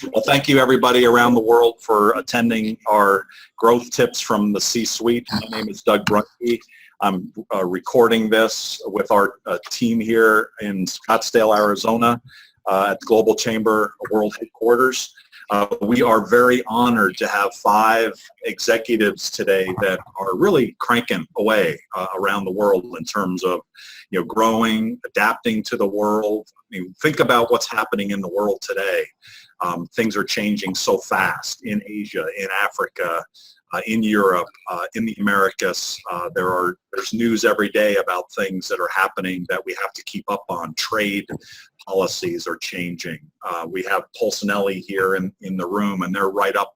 Well, thank you everybody around the world for attending our growth tips from the C-suite. My name is Doug Bruhnke. I'm recording this with our team here in Scottsdale, Arizona at the Global Chamber World Headquarters. We are very honored to have 5 executives today that are really cranking away around the world in terms of, growing, adapting to the world. I mean, think about what's happening in the world today. Things are changing so fast in Asia, in Africa, in Europe, in the Americas. There's news every day about things that are happening that we have to keep up on. Trade policies are changing. We have Pulsinelli here in the room, and they're right up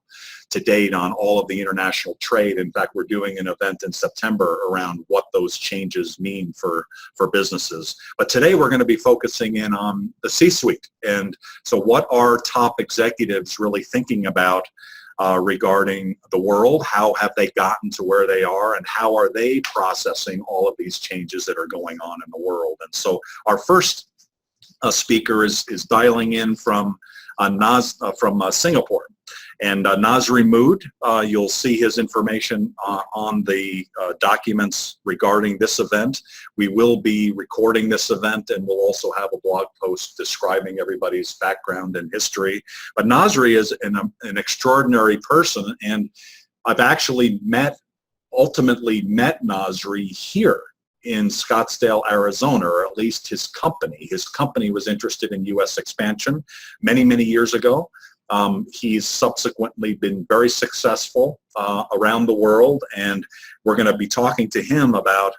to date on all of the international trade. In fact, we're doing an event in September around what those changes mean for businesses. But today we're going to be focusing in on the C-suite. And so what are top executives really thinking about regarding the world? How have they gotten to where they are, and how are they processing all of these changes that are going on in the world? And so our first speaker is dialing in from Singapore. And Nazri Muhd, you'll see his information on the documents regarding this event. We will be recording this event, and we'll also have a blog post describing everybody's background and history. But Nazri is an extraordinary person, and I've actually ultimately met Nazri here in Scottsdale, Arizona, or at least his company. His company was interested in U.S. expansion many, many years ago. He's subsequently been very successful around the world, and we're going to be talking to him about,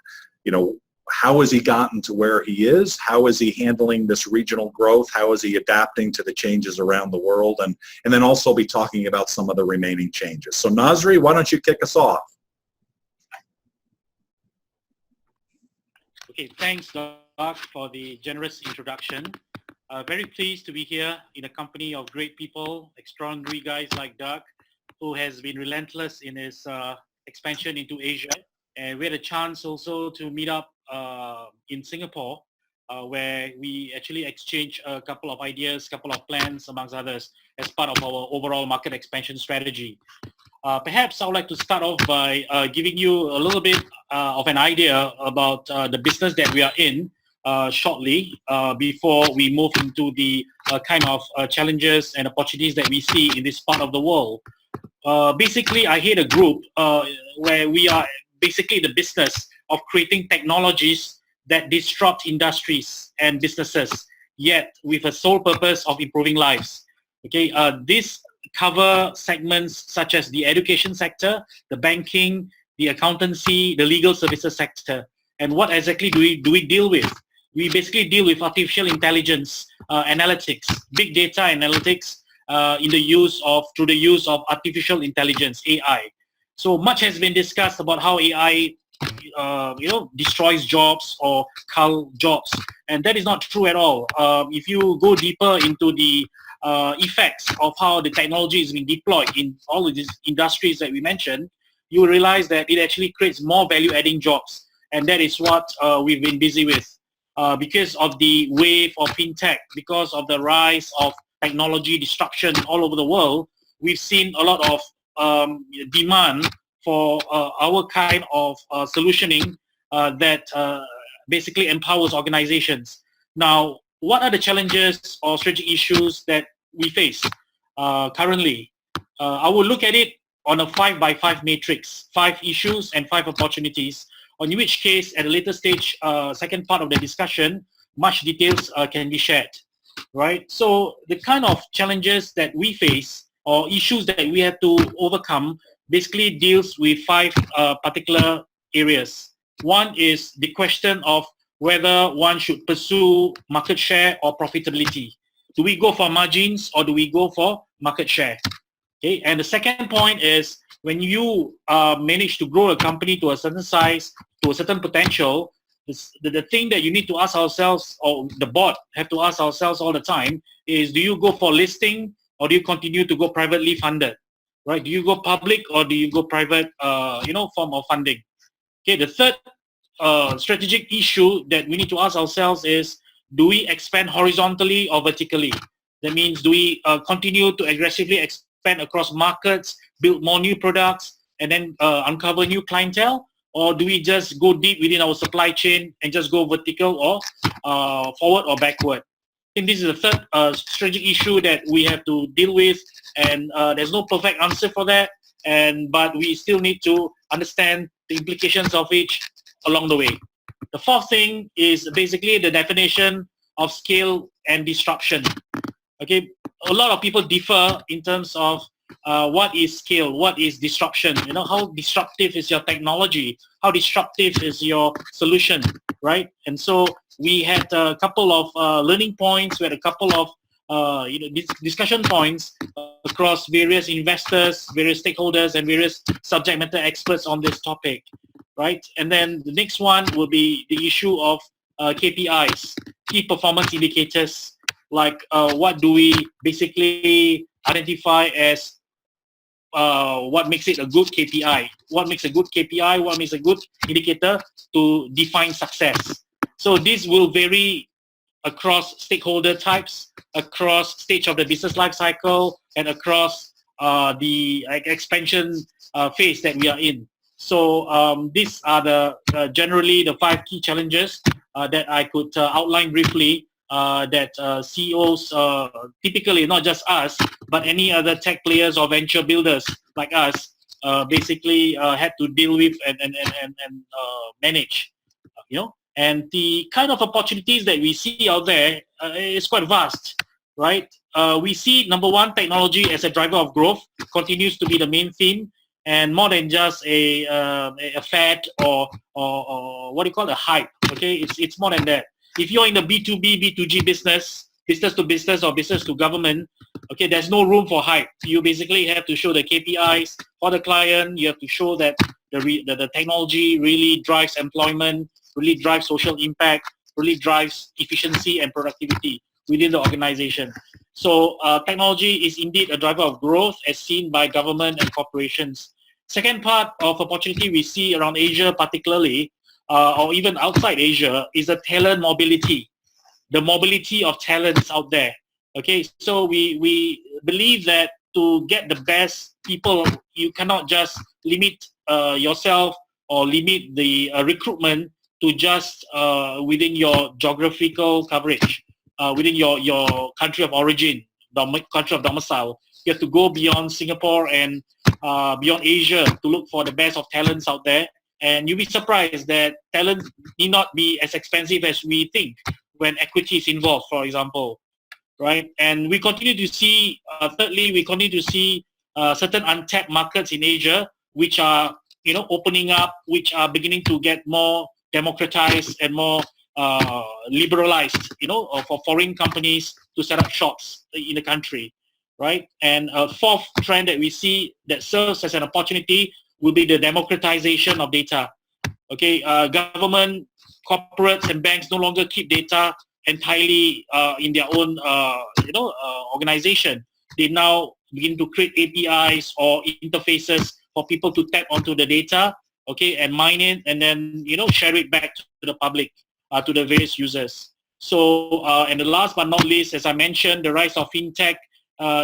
how has he gotten to where he is? How is he handling this regional growth? How is he adapting to the changes around the world? And then also be talking about some of the remaining changes. So Nazri, why don't you kick us off? Okay, thanks, Doug, for the generous introduction. Very pleased to be here in a company of great people, extraordinary guys like Doug, who has been relentless in his expansion into Asia. And we had a chance also to meet up in Singapore, where we actually exchanged a couple of ideas, couple of plans, amongst others, as part of our overall market expansion strategy. Perhaps I would like to start off by giving you a little bit of an idea about the business that we are in shortly before we move into the kind of challenges and opportunities that we see in this part of the world. Basically, I head a group where we are basically the business of creating technologies that disrupt industries and businesses, yet with a sole purpose of improving lives. Okay, this cover segments such as the education sector, the banking, the accountancy, the legal services sector. And what exactly do we deal with? We basically deal with artificial intelligence analytics, big data analytics through the use of artificial intelligence, AI. So much has been discussed about how AI destroys jobs or cull jobs, and that is not true at all. If you go deeper into the effects of how the technology is being deployed in all of these industries that we mentioned, you will realize that it actually creates more value-adding jobs, and that is what we've been busy with. Because of the wave of fintech, because of the rise of technology disruption all over the world, we've seen a lot of demand for our kind of solutioning that basically empowers organizations. Now, what are the challenges or strategic issues that we face currently? I will look at it on a 5x5 matrix, 5 issues and 5 opportunities, on which case at a later stage, second part of the discussion, much details can be shared, right? So the kind of challenges that we face or issues that we have to overcome basically deals with 5 particular areas. One is the question of whether one should pursue market share or profitability. Do we go for margins or do we go for market share? Okay, and the second point is when you manage to grow a company to a certain size, to a certain potential, the thing that you need to ask ourselves, or the board have to ask ourselves all the time, is do you go for listing or do you continue to go privately funded? Right? Do you go public or do you go private, form of funding? Okay, the third strategic issue that we need to ask ourselves is, do we expand horizontally or vertically? That means, do we continue to aggressively expand across markets, build more new products, and then uncover new clientele? Or do we just go deep within our supply chain and just go vertical or forward or backward? I think this is the third strategic issue that we have to deal with, and there's no perfect answer for that. But we still need to understand the implications of each along the way. The fourth thing is basically the definition of scale and disruption. Okay, a lot of people differ in terms of what is scale, what is disruption. You know, how disruptive is your technology? How disruptive is your solution, right? And so we had a couple of learning points. We had a couple of discussion points across various investors, various stakeholders, and various subject matter experts on this topic, right? And then the next one will be the issue of KPIs, key performance indicators, like what do we basically identify as what makes it a good KPI, what makes a good KPI, what makes a good indicator to define success. So this will vary across stakeholder types, across stage of the business life cycle, and across the expansion phase that we are in. So these are the generally the 5 key challenges that I could outline briefly that CEOs, typically not just us, but any other tech players or venture builders like us, basically had to deal with and manage, you know. And the kind of opportunities that we see out there is quite vast, right? We see, number one, technology as a driver of growth continues to be the main theme, and more than just a fad or what do you call a hype, okay? It's more than that. If you're in the B2B, B2G business, business to business or business to government, okay, there's no room for hype. You basically have to show the KPIs for the client. You have to show that the technology really drives employment, really drives social impact, really drives efficiency and productivity within the organization. So technology is indeed a driver of growth as seen by government and corporations. Second part of opportunity we see around Asia particularly, or even outside Asia, is the talent mobility, the mobility of talents out there. Okay, so we believe that to get the best people, you cannot just limit yourself or limit the recruitment to just within your geographical coverage, within your country of origin, the country of domicile. You have to go beyond Singapore and beyond Asia to look for the best of talents out there. And you'll be surprised that talent need not be as expensive as we think when equity is involved, for example, right? And we continue to see, thirdly, we continue to see certain untapped markets in Asia, which are, you know, opening up, which are beginning to get more democratized and more liberalized, you know, for foreign companies to set up shops in the country, right? And a fourth trend that we see that serves as an opportunity will be the democratization of data. Okay, government, corporates, and banks no longer keep data entirely in their own, organization. They now begin to create APIs or interfaces for people to tap onto the data, okay, and mine it, and then, you know, share it back to the public, to the various users. So, and the last but not least, as I mentioned, the rise of fintech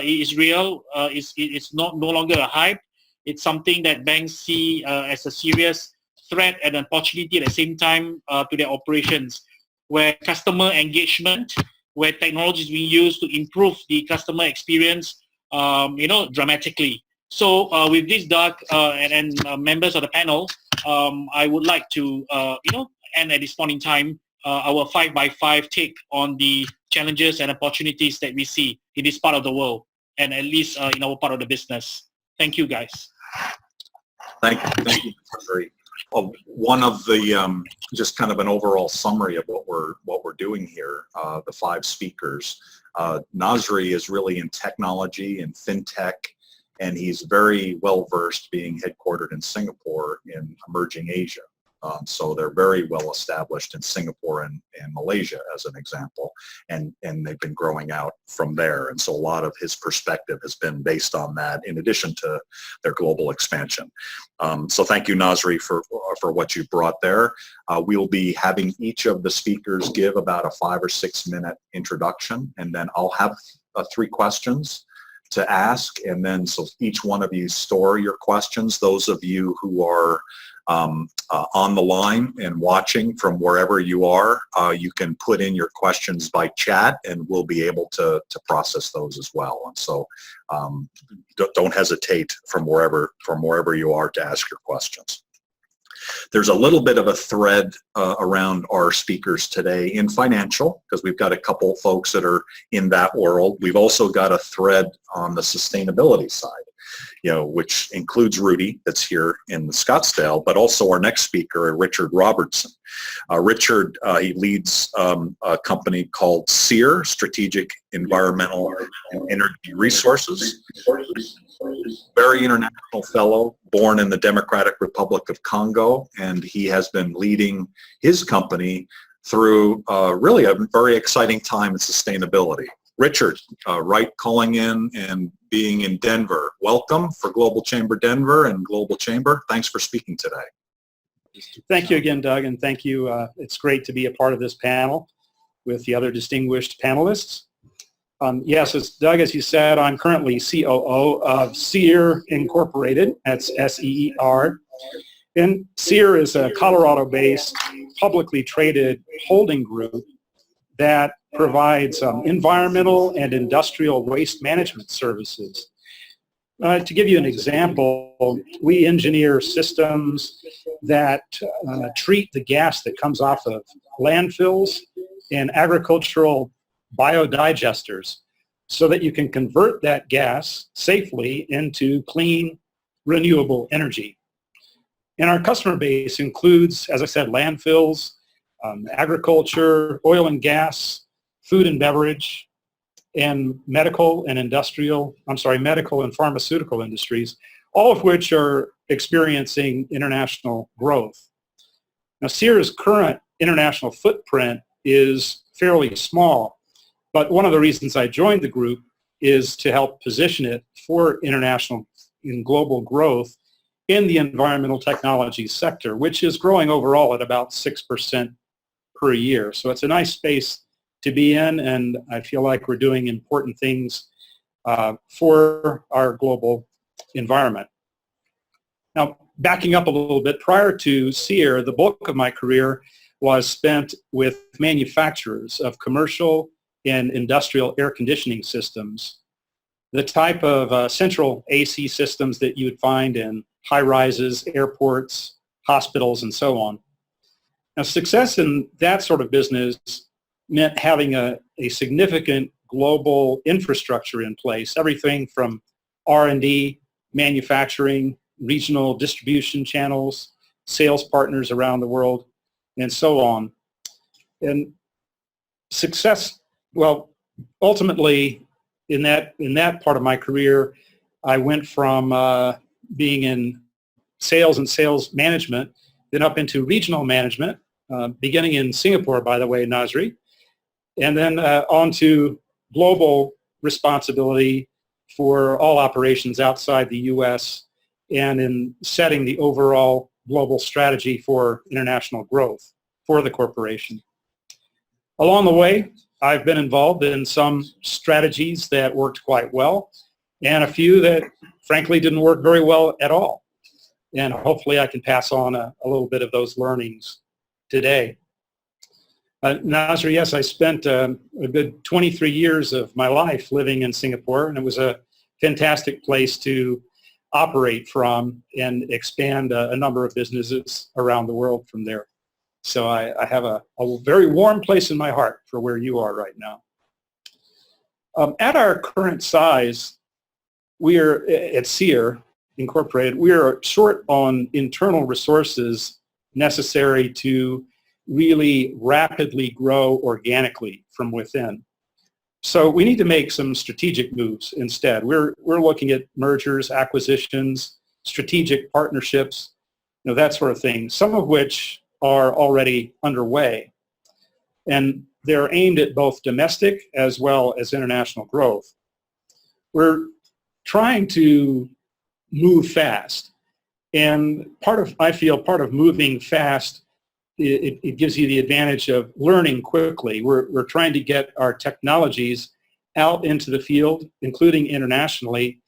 is real. It's no longer a hype. It's something that banks see as a serious threat and opportunity at the same time to their operations, where customer engagement, where technology is being used to improve the customer experience, dramatically. So with this, Doug, and members of the panel, I would like to, end at this point in time our 5x5 take on the challenges and opportunities that we see in this part of the world, and at least in our part of the business. Thank you, guys. Thank you, Nazri. One of the just kind of an overall summary of what we're doing here. The 5 speakers. Nazri is really in technology and fintech, and he's very well versed, being headquartered in Singapore in emerging Asia. So they're very well established in Singapore and Malaysia, as an example, and they've been growing out from there. And so a lot of his perspective has been based on that, in addition to their global expansion. So thank you, Nazri, for what you brought there. We'll be having each of the speakers give about a 5 or 6 minute introduction, and then I'll have 3 questions to ask, and then so each one of you store your questions. Those of you who are on the line and watching from wherever you are, you can put in your questions by chat, and we'll be able to process those as well. And so don't hesitate from wherever you are to ask your questions. There's a little bit of a thread around our speakers today in financial, because we've got a couple folks that are in that world. We've also got a thread on the sustainability side, which includes Rudy, that's here in Scottsdale, but also our next speaker, Richard Robertson. Richard, he leads a company called SEER, Strategic Environmental and Energy Resources. Very international fellow, born in the Democratic Republic of Congo, and he has been leading his company through really a very exciting time in sustainability. Richard, calling in and being in Denver. Welcome for Global Chamber Denver and Global Chamber. Thanks for speaking today. Thank you again, Doug, and thank you. It's great to be a part of this panel with the other distinguished panelists. Yes, Doug, as you said, I'm currently COO of SEER Incorporated. That's SEER. And SEER is a Colorado-based, publicly traded holding group that provides environmental and industrial waste management services. To give you an example, we engineer systems that treat the gas that comes off of landfills and agricultural biodigesters so that you can convert that gas safely into clean, renewable energy. And our customer base includes, as I said, landfills, agriculture, oil and gas, food and beverage, and medical and pharmaceutical industries, all of which are experiencing international growth. Now, SEER's current international footprint is fairly small, but one of the reasons I joined the group is to help position it for international and global growth in the environmental technology sector, which is growing overall at about 6% per year. So it's a nice space to be in, and I feel like we're doing important things for our global environment. Now, backing up a little bit, prior to SEER, the bulk of my career was spent with manufacturers of commercial and industrial air conditioning systems, the type of central AC systems that you would find in high-rises, airports, hospitals, and so on. Now, success in that sort of business meant having a significant global infrastructure in place, everything from R&D, manufacturing, regional distribution channels, sales partners around the world, and so on. And success, well, ultimately, in that part of my career, I went from being in sales and sales management, then up into regional management, beginning in Singapore, by the way, Nazri, and then on to global responsibility for all operations outside the U.S. and in setting the overall global strategy for international growth for the corporation. Along the way, I've been involved in some strategies that worked quite well and a few that frankly didn't work very well at all. And hopefully I can pass on a little bit of those learnings today. Nazri, yes, I spent a good 23 years of my life living in Singapore, and it was a fantastic place to operate from and expand a number of businesses around the world from there. So I have a very warm place in my heart for where you are right now. At our current size, we are at SEER Incorporated, we are short on internal resources necessary to really rapidly grow organically from within. So we need to make some strategic moves instead. We're looking at mergers, acquisitions, strategic partnerships, that sort of thing, some of which are already underway. And they're aimed at both domestic as well as international growth. We're trying to move fast. And I feel part of moving fast, it gives you the advantage of learning quickly. We're trying to get our technologies out into the field, including internationally,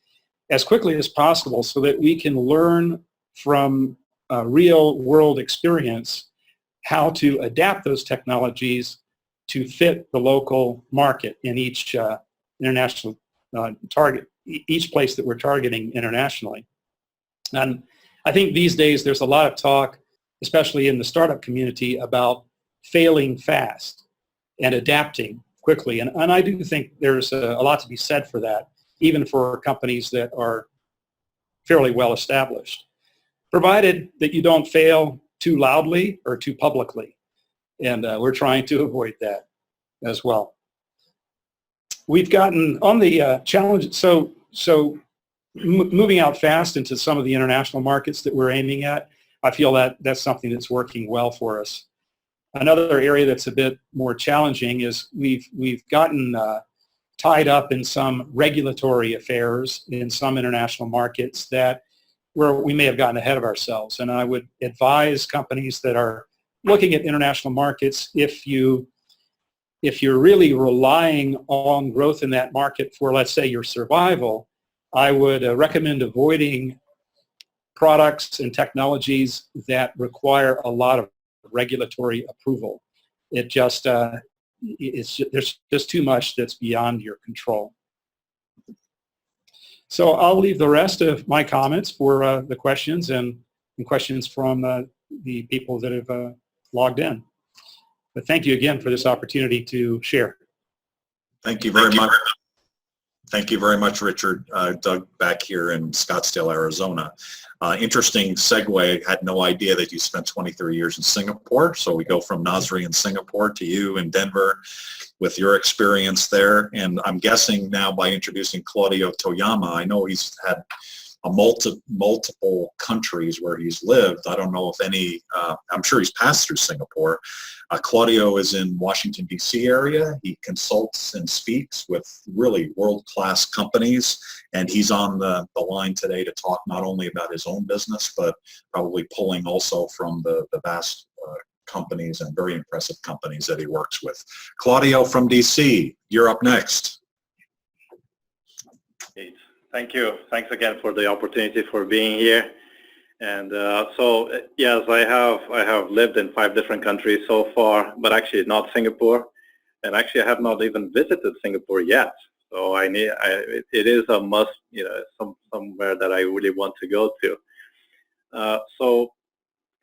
as quickly as possible so that we can learn from real world experience how to adapt those technologies to fit the local market in each international target, each place that we're targeting internationally. And I think these days there's a lot of talk, especially in the startup community, about failing fast and adapting quickly. And I do think there's a lot to be said for that, even for companies that are fairly well established, provided that you don't fail too loudly or too publicly. And we're trying to avoid that as well. We've gotten on the challenge, so moving out fast into some of the international markets that we're aiming at, I feel that that's something that's working well for us. Another area that's a bit more challenging is we've gotten tied up in some regulatory affairs in some international markets where we may have gotten ahead of ourselves. And I would advise companies that are looking at international markets, if you're really relying on growth in that market for, let's say, your survival, I would recommend avoiding products and technologies that require a lot of regulatory approval. There's just too much that's beyond your control. So I'll leave the rest of my comments for the questions and questions from the people that have logged in. But thank you again for this opportunity to share. Thank you very much. Thank you very much, Richard. Doug back here in Scottsdale, Arizona. Interesting segue. Had no idea that you spent 23 years in Singapore. So we go from Nazri in Singapore to you in Denver with your experience there. And I'm guessing now by introducing Claudio Toyama, I know he's had multiple countries where he's lived. I don't know if any, I'm sure he's passed through Singapore. Claudio is in Washington, D.C. area. He consults and speaks with really world-class companies, and he's on the line today to talk not only about his own business, but probably pulling also from the vast companies and very impressive companies that he works with. Claudio from D.C., you're up next. Thank you. Thanks again for the opportunity for being here. And so, yes, I have lived in 5 different countries so far, but actually not Singapore. And actually, I have not even visited Singapore yet. So it is a must, somewhere that I really want to go to. So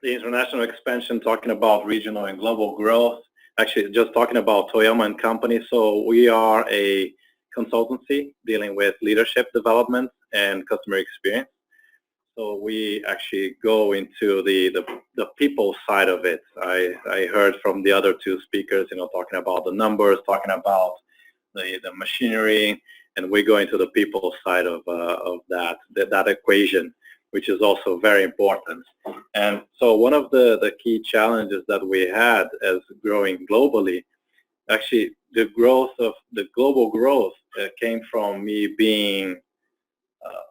the international expansion, talking about regional and global growth, actually just talking about Toyama and Company. So we are a consultancy dealing with leadership development and customer experience. So we actually go into the people side of it. I heard from the other 2 speakers, talking about the numbers, talking about the machinery, and we go into the people side of that equation, which is also very important. And so one of the key challenges that we had as growing globally, actually the global growth came from me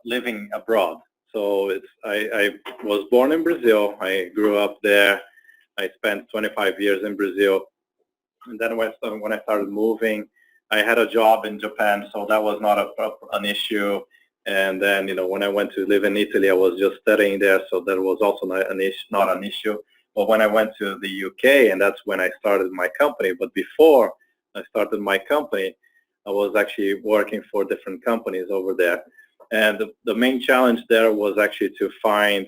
living abroad. So I was born in Brazil. I grew up there. I spent 25 years in Brazil. And then when I started moving, I had a job in Japan, so that was not an issue. And then, when I went to live in Italy, I was just studying there, so that was also not an issue. But when I went to the UK, and that's when I started my company. But before I started my company, I was actually working for different companies over there. And the main challenge there was actually to find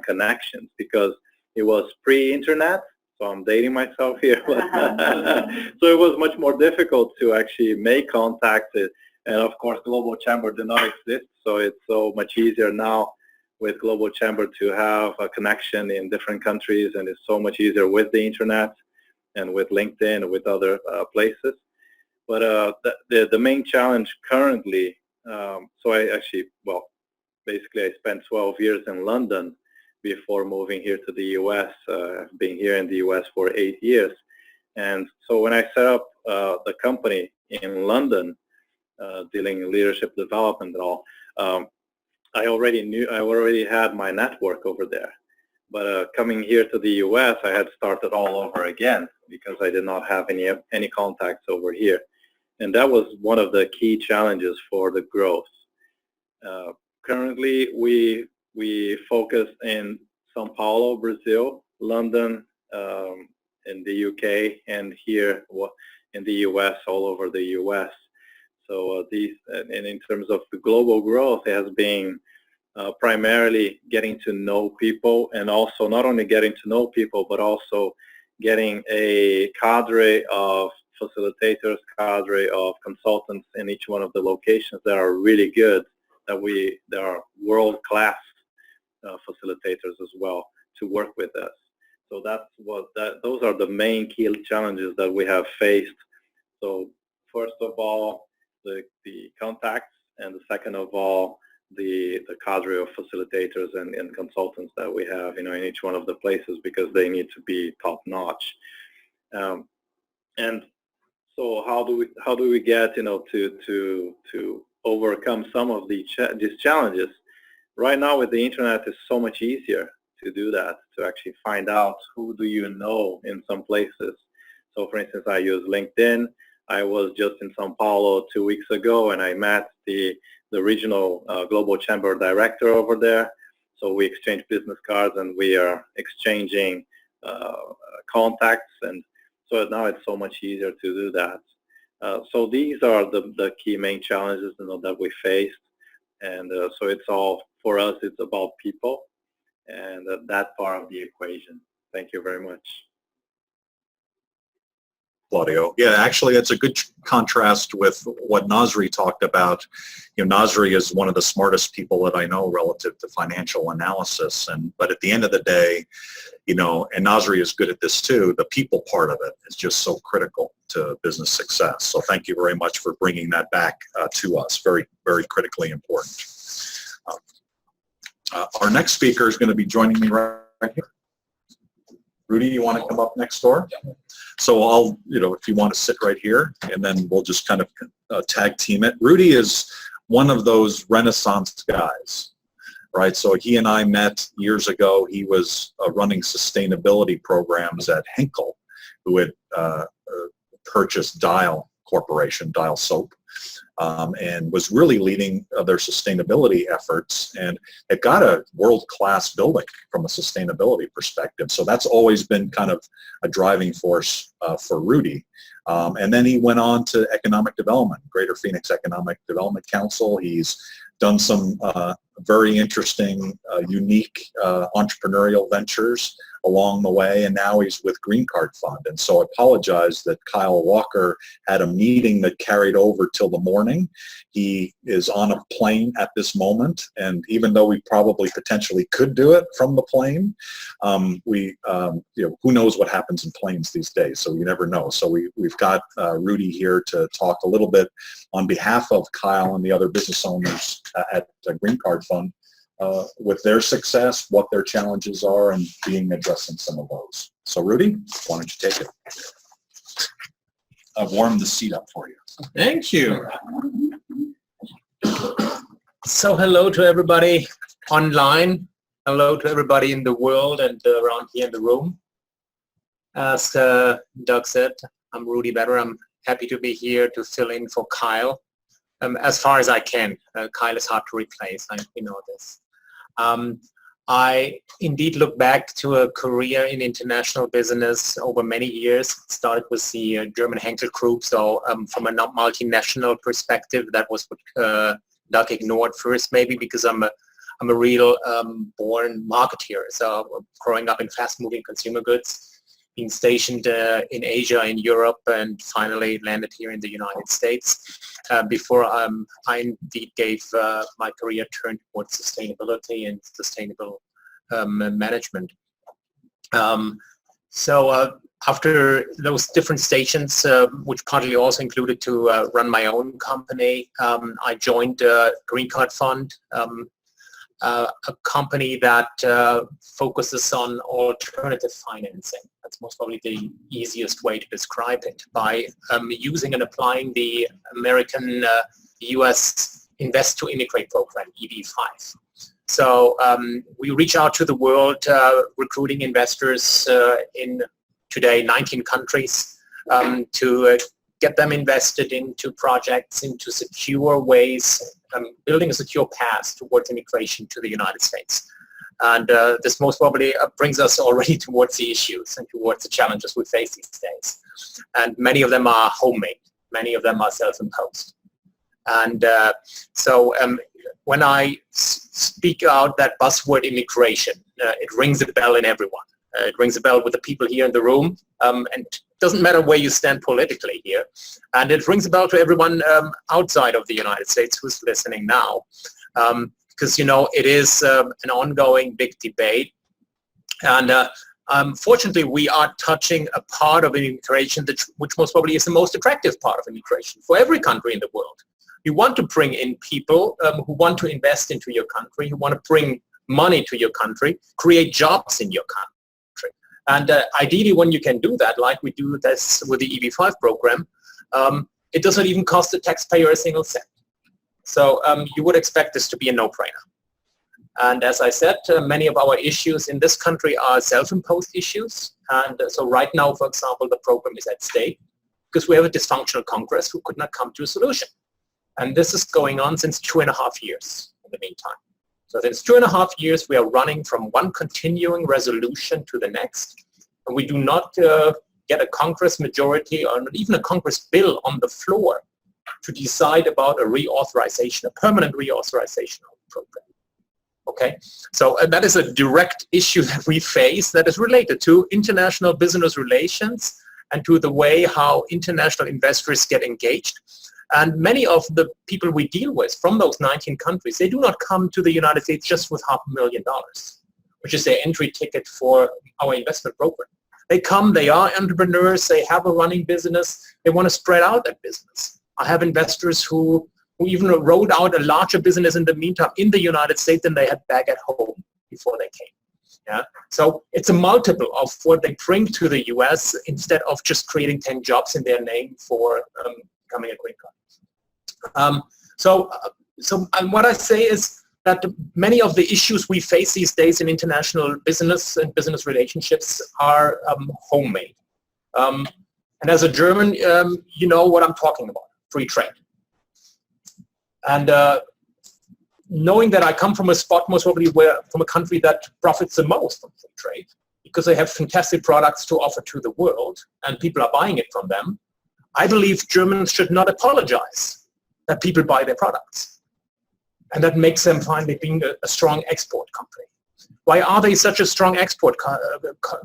connections, because it was pre-internet. So I'm dating myself here. So it was much more difficult to actually make contact. And of course, Global Chamber did not exist. So it's so much easier now with Global Chamber to have a connection in different countries. And it's so much easier with the internet and with LinkedIn and with other places. But the main challenge currently, so basically I spent 12 years in London, before moving here to the U.S. I've been here in the U.S. for 8 years. And so when I set up the company in London, dealing in leadership development and all, I already had my network over there. But coming here to the U.S., I had started all over again because I did not have any contacts over here. And that was one of the key challenges for the growth. Currently, we focus in São Paulo, Brazil, London, in the UK, and here in the US, all over the US. So and in terms of the global growth, it has been primarily getting to know people, and also not only getting to know people, but also getting a cadre of facilitators, cadre of consultants in each one of the locations that are really good, that are world-class facilitators as well to work with us. So those are the main key challenges that we have faced. So first of all, the contacts, and the second of all, the cadre of facilitators and consultants that we have, in each one of the places, because they need to be top notch. And so how do we get to overcome some of these challenges? Right now with the internet, it's so much easier to do that, to actually find out who do you know in some places. So for instance, I use LinkedIn. I was just in São Paulo 2 weeks ago, and I met the regional global chamber director over there. So we exchanged business cards, and we are exchanging contacts, and so now it's so much easier to do that. So these are the key main challenges that we faced, and so it's all, for us, it's about people and that part of the equation. Thank you very much. Claudio. Yeah, actually, it's a good contrast with what Nazri talked about. Nazri is one of the smartest people that I know relative to financial analysis, but at the end of the day, and Nazri is good at this too, the people part of it is just so critical to business success. So thank you very much for bringing that back to us. Very, very critically important. Our next speaker is going to be joining me right here. Rudy, you want to come up next door? So I'll, if you want to sit right here, and then we'll just kind of tag team it. Rudy is one of those Renaissance guys, right? So he and I met years ago. He was running sustainability programs at Henkel, who had purchased Dial Corporation, Dial Soap, and was really leading their sustainability efforts, and it got a world-class building from a sustainability perspective. So that's always been kind of a driving force for Rudy. And then he went on to economic development, Greater Phoenix Economic Development Council. He's done some very interesting, unique entrepreneurial ventures along the way, and now he's with Green Card Fund. And so I apologize that Kyle Walker had a meeting that carried over till the morning. He is on a plane at this moment, and even though we probably potentially could do it from the plane, who knows what happens in planes these days, so you never know. So we've got Rudy here to talk a little bit on behalf of Kyle and the other business owners at Green Card Fund with their success, what their challenges are, and addressing some of those. So Rudy, why don't you take it? I've warmed the seat up for you. Thank you. So hello to everybody online. Hello to everybody in the world and around here in the room. As Doug said, I'm Rudy Better. I'm happy to be here to fill in for Kyle as far as I can. Kyle is hard to replace, we know this. I indeed look back to a career in international business over many years. Started with the German Henkel Group, so from a multinational perspective, that was what Doug ignored first, maybe because I'm a real born marketeer. So growing up in fast-moving consumer goods, being stationed in Asia, in Europe, and finally landed here in the United States. Before I indeed gave my career turn towards sustainability and sustainable management. So after those different stations, which partly also included to run my own company, I joined Green Card Fund. a company that focuses on alternative financing. That's most probably the easiest way to describe it, by using and applying the American US Invest to Integrate program, EB5. So we reach out to the world, recruiting investors in today 19 countries to get them invested into projects, into secure ways, building a secure path towards immigration to the United States. And this most probably brings us already towards the issues and towards the challenges we face these days. And many of them are homemade. Many of them are self-imposed. And so when I speak out that buzzword immigration, it rings a bell in everyone. It rings a bell with the people here in the room, and it doesn't matter where you stand politically here. And it rings a bell to everyone outside of the United States who's listening now, because, you know, it is an ongoing big debate. And fortunately, we are touching a part of immigration which most probably is the most attractive part of immigration for every country in the world. You want to bring in people who want to invest into your country, who want to bring money to your country, create jobs in your country. And ideally, when you can do that, like we do this with the EB5 program, it doesn't even cost the taxpayer a single cent. So you would expect this to be a no-brainer. And as I said, many of our issues in this country are self-imposed issues. And so right now, for example, the program is at stake because we have a dysfunctional Congress who could not come to a solution. And this is going on since 2.5 years in the meantime. So since 2.5 years, we are running from one continuing resolution to the next. And we do not get a Congress majority or even a Congress bill on the floor to decide about a reauthorization, a permanent reauthorization of the program. Okay, so that is a direct issue that we face that is related to international business relations and to the way how international investors get engaged. And many of the people we deal with from those 19 countries, they do not come to the United States just with $500,000, which is their entry ticket for our investment program. They come, they are entrepreneurs, they have a running business, they want to spread out that business. I have investors who even rolled out a larger business in the meantime in the United States than they had back at home before they came. Yeah? So it's a multiple of what they bring to the US instead of just creating 10 jobs in their name for becoming a green card. So what I say is that many of the issues we face these days in international business and business relationships are homemade. And as a German, you know what I'm talking about, free trade. And knowing that I come from a spot most probably from a country that profits the most from free trade, because they have fantastic products to offer to the world and people are buying it from them, I believe Germans should not apologize that people buy their products. And that makes them finally being a strong export country. Why are they such a strong export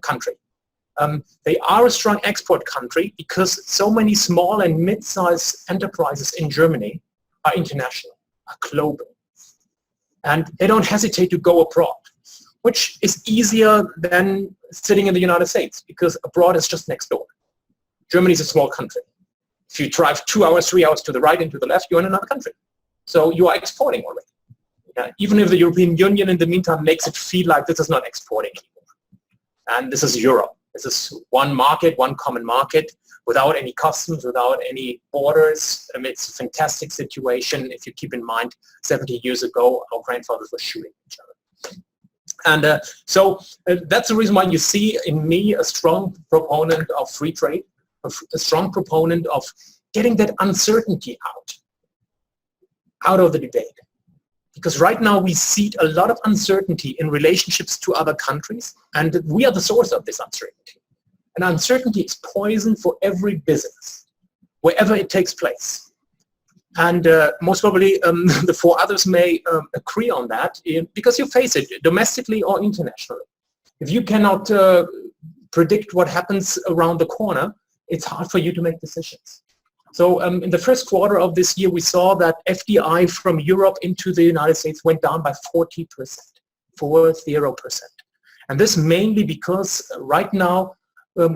country? They are a strong export country because so many small and mid-sized enterprises in Germany are international, are global. And they don't hesitate to go abroad, which is easier than sitting in the United States because abroad is just next door. Germany is a small country. If you drive 2 hours, 3 hours to the right and to the left, you're in another country. So you are exporting already. Even if the European Union in the meantime makes it feel like this is not exporting anymore. And this is Europe. This is one market, one common market, without any customs, without any borders. It's a fantastic situation if you keep in mind 70 years ago, our grandfathers were shooting each other. And so that's the reason why you see in me a strong proponent of free trade, a strong proponent of getting that uncertainty out of the debate. Because right now we see a lot of uncertainty in relationships to other countries, and we are the source of this uncertainty. And uncertainty is poison for every business, wherever it takes place. And most probably the four others may agree on that because you face it domestically or internationally. If you cannot predict what happens around the corner, it's hard for you to make decisions. So in the first quarter of this year, we saw that FDI from Europe into the United States went down by 40%, 40%. And this mainly because right now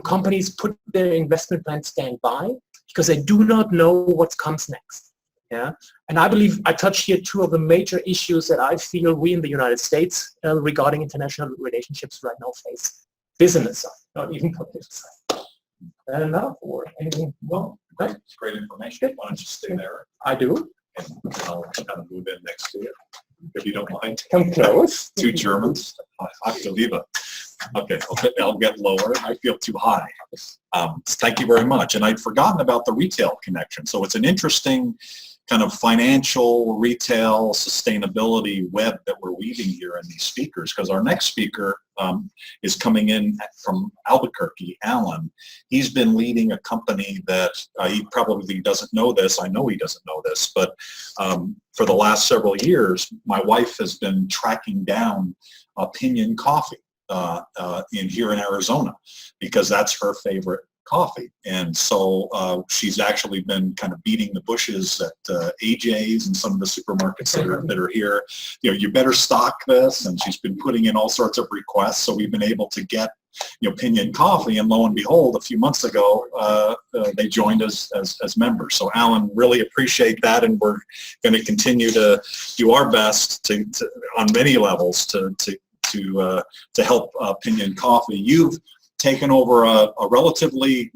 companies put their investment plans standby because they do not know what comes next. Yeah, and I believe I touched here two of the major issues that I feel we in the United States regarding international relationships right now face. Business side, not even political side. Enough or anything? Well, Great, it's great information. Why don't you stay there? I do. And I'll kind of move in next to you, if you don't mind. Come close. Two Germans. I have to leave it. Okay, I'll get lower. I feel too high. Thank you very much. And I'd forgotten about the retail connection. So it's an interesting kind of financial, retail, sustainability web that we're weaving here in these speakers, because our next speaker is coming in from Albuquerque, Alan. He's been leading a company that he probably doesn't know this. I know he doesn't know this, but for the last several years, my wife has been tracking down Opinion Coffee here in Arizona, because that's her favorite coffee. And so she's actually been kind of beating the bushes at AJ's and some of the supermarkets that are here. You know, you better stock this, and she's been putting in all sorts of requests. So we've been able to get, you know, Opinion Coffee, and lo and behold, a few months ago, they joined us as members. So Alan, really appreciate that, and we're going to continue to do our best to on many levels to help Opinion Coffee. You've taken over a relatively,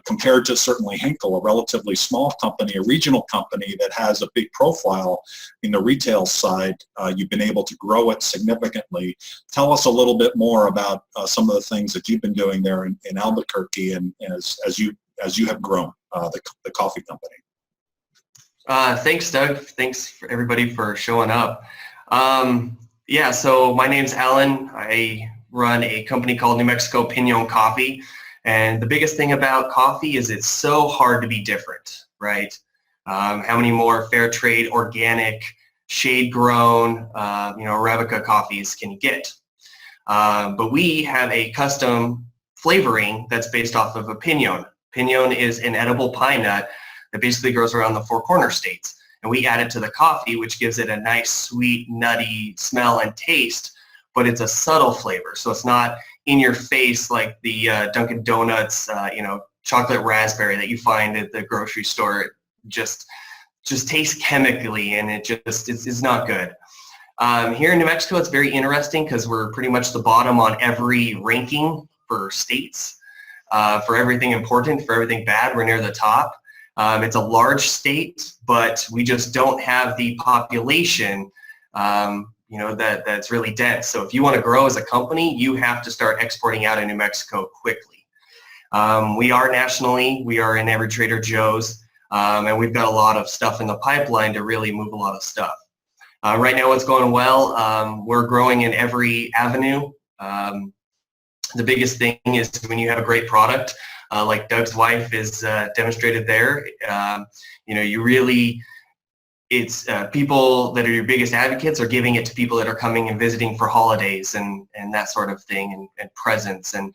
compared to certainly Henkel, a relatively small company, a regional company that has a big profile in the retail side. You've been able to grow it significantly. Tell us a little bit more about some of the things that you've been doing there in Albuquerque, and as you have grown the coffee company. Thanks, Doug. Thanks for everybody for showing up. Yeah, so my name's Alan. I run a company called New Mexico Pinon Coffee, and the biggest thing about coffee is it's so hard to be different, right? How many more fair trade, organic, shade grown, Arabica coffees can you get? But we have a custom flavoring that's based off of a pinon. Pinon is an edible pine nut that basically grows around the Four Corner states, and we add it to the coffee, which gives it a nice, sweet, nutty smell and taste. But it's a subtle flavor, so it's not in your face like the Dunkin' Donuts, chocolate raspberry that you find at the grocery store. It just tastes chemically, and it's not good. Here in New Mexico, it's very interesting because we're pretty much the bottom on every ranking for states. For everything important, for everything bad, we're near the top. It's a large state, but we just don't have the population that's really dense. So if you want to grow as a company, you have to start exporting out of New Mexico quickly. We are nationally, we are in every Trader Joe's, and we've got a lot of stuff in the pipeline to really move a lot of stuff. Right now it's going well. We're growing in every avenue. The biggest thing is when you have a great product, like Doug's wife is demonstrated there, it's people that are your biggest advocates are giving it to people that are coming and visiting for holidays and that sort of thing, and presents, and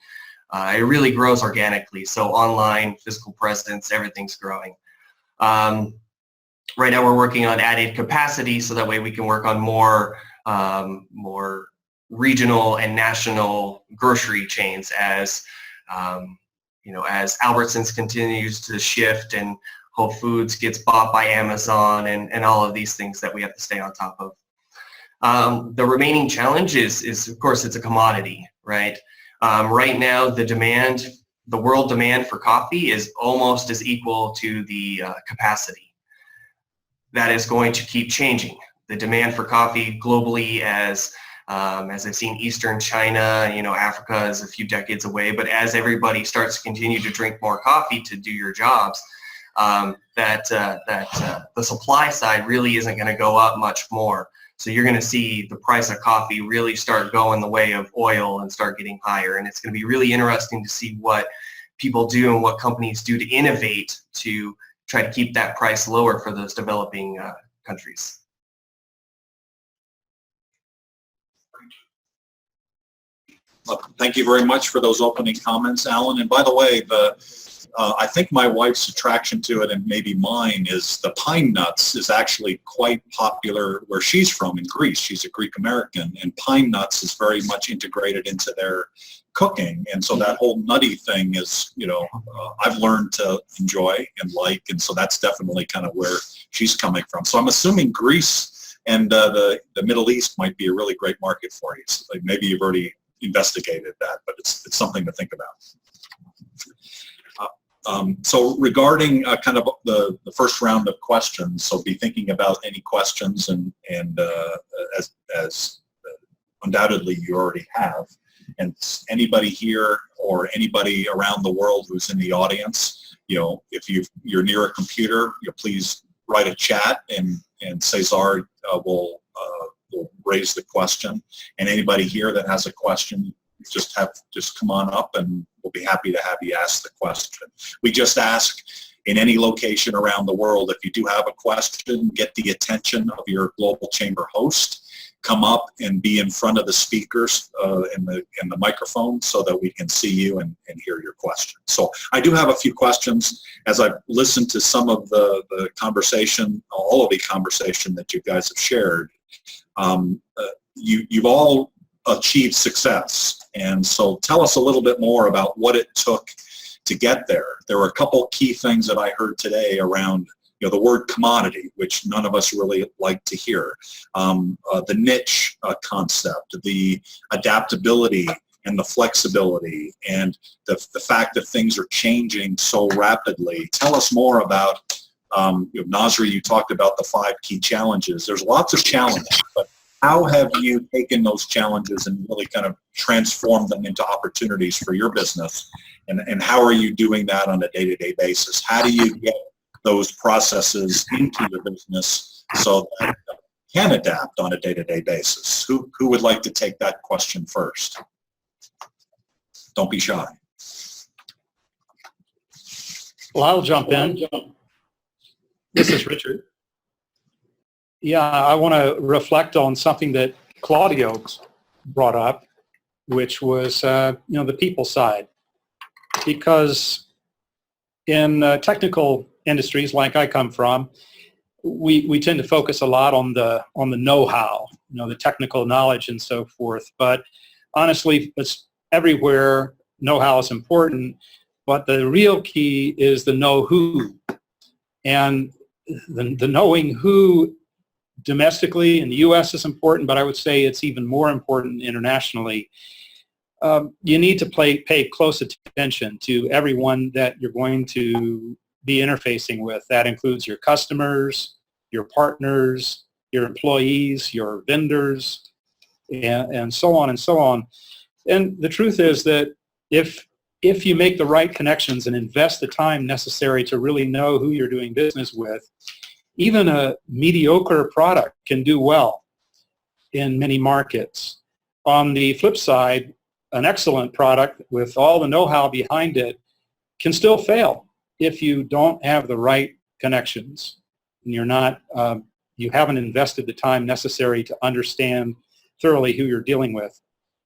it really grows organically. So online, physical presence, everything's growing. Right now we're working on added capacity so that way we can work on more regional and national grocery chains as Albertsons continues to shift and Whole Foods gets bought by Amazon and all of these things that we have to stay on top of. The remaining challenge is of course, it's a commodity, right? Right now, the world demand for coffee is almost as equal to the capacity. That is going to keep changing. The demand for coffee globally, as I've seen Eastern China, Africa is a few decades away, but as everybody starts to continue to drink more coffee to do your jobs, the supply side really isn't going to go up much more. So you're going to see the price of coffee really start going the way of oil and start getting higher. And it's going to be really interesting to see what people do and what companies do to innovate to try to keep that price lower for those developing countries. Thank you very much for those opening comments, Alan. And by the way, I think my wife's attraction to it, and maybe mine, is the pine nuts is actually quite popular where she's from in Greece. She's a Greek American, and pine nuts is very much integrated into their cooking, and so that whole nutty thing is, I've learned to enjoy and like, and so that's definitely kind of where she's coming from. So I'm assuming Greece and the Middle East might be a really great market for you. So maybe you've already investigated that, but it's something to think about. So regarding kind of the first round of questions, so be thinking about any questions, and as undoubtedly you already have, and anybody here or anybody around the world who's in the audience, if you're near a computer, please write a chat, and Cesar will raise the question, and anybody here that has a question, just come on up and we'll be happy to have you ask the question. We just ask in any location around the world, if you do have a question, get the attention of your global chamber host, come up and be in front of the speakers in the microphone so that we can see you and hear your question. So I do have a few questions. As I've listened to some of the conversation, all of the conversation that you guys have shared, you've all achieved success. And so tell us a little bit more about what it took to get there. There were a couple key things that I heard today around the word commodity, which none of us really like to hear, the niche concept, the adaptability and the flexibility, and the fact that things are changing so rapidly. Tell us more about, Nazri, you talked about the 5 key challenges. There's lots of challenges, but how have you taken those challenges and really kind of transformed them into opportunities for your business? And how are you doing that on a day-to-day basis? How do you get those processes into your business so that you can adapt on a day-to-day basis? Who would like to take that question first? Don't be shy. Well, I'll jump in. This is Richard. Yeah, I want to reflect on something that Claudio brought up, which was the people side, because in technical industries like I come from, we tend to focus a lot on the know-how, the technical knowledge and so forth. But honestly, it's everywhere. Know-how is important, but the real key is the know-who, and the knowing who domestically in the U.S. is important, but I would say it's even more important internationally. You need to pay close attention to everyone that you're going to be interfacing with. That includes your customers, your partners, your employees, your vendors, and so on and so on. And the truth is that if you make the right connections and invest the time necessary to really know who you're doing business with, even a mediocre product can do well in many markets. On the flip side, an excellent product with all the know-how behind it can still fail if you don't have the right connections and you haven't invested the time necessary to understand thoroughly who you're dealing with.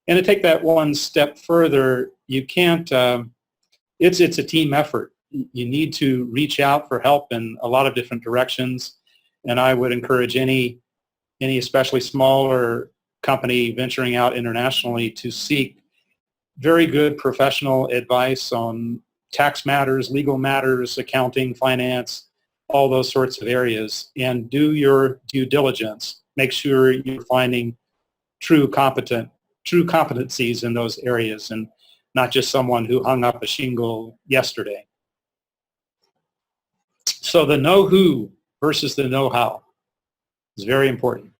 And to take that one step further, you can't, it's a team effort. You need to reach out for help in a lot of different directions, and I would encourage any especially smaller company venturing out internationally to seek very good professional advice on tax matters, legal matters, accounting, finance, all those sorts of areas, and do your due diligence. Make sure you're finding true competencies in those areas and not just someone who hung up a shingle yesterday. So the know-who versus the know-how is very important.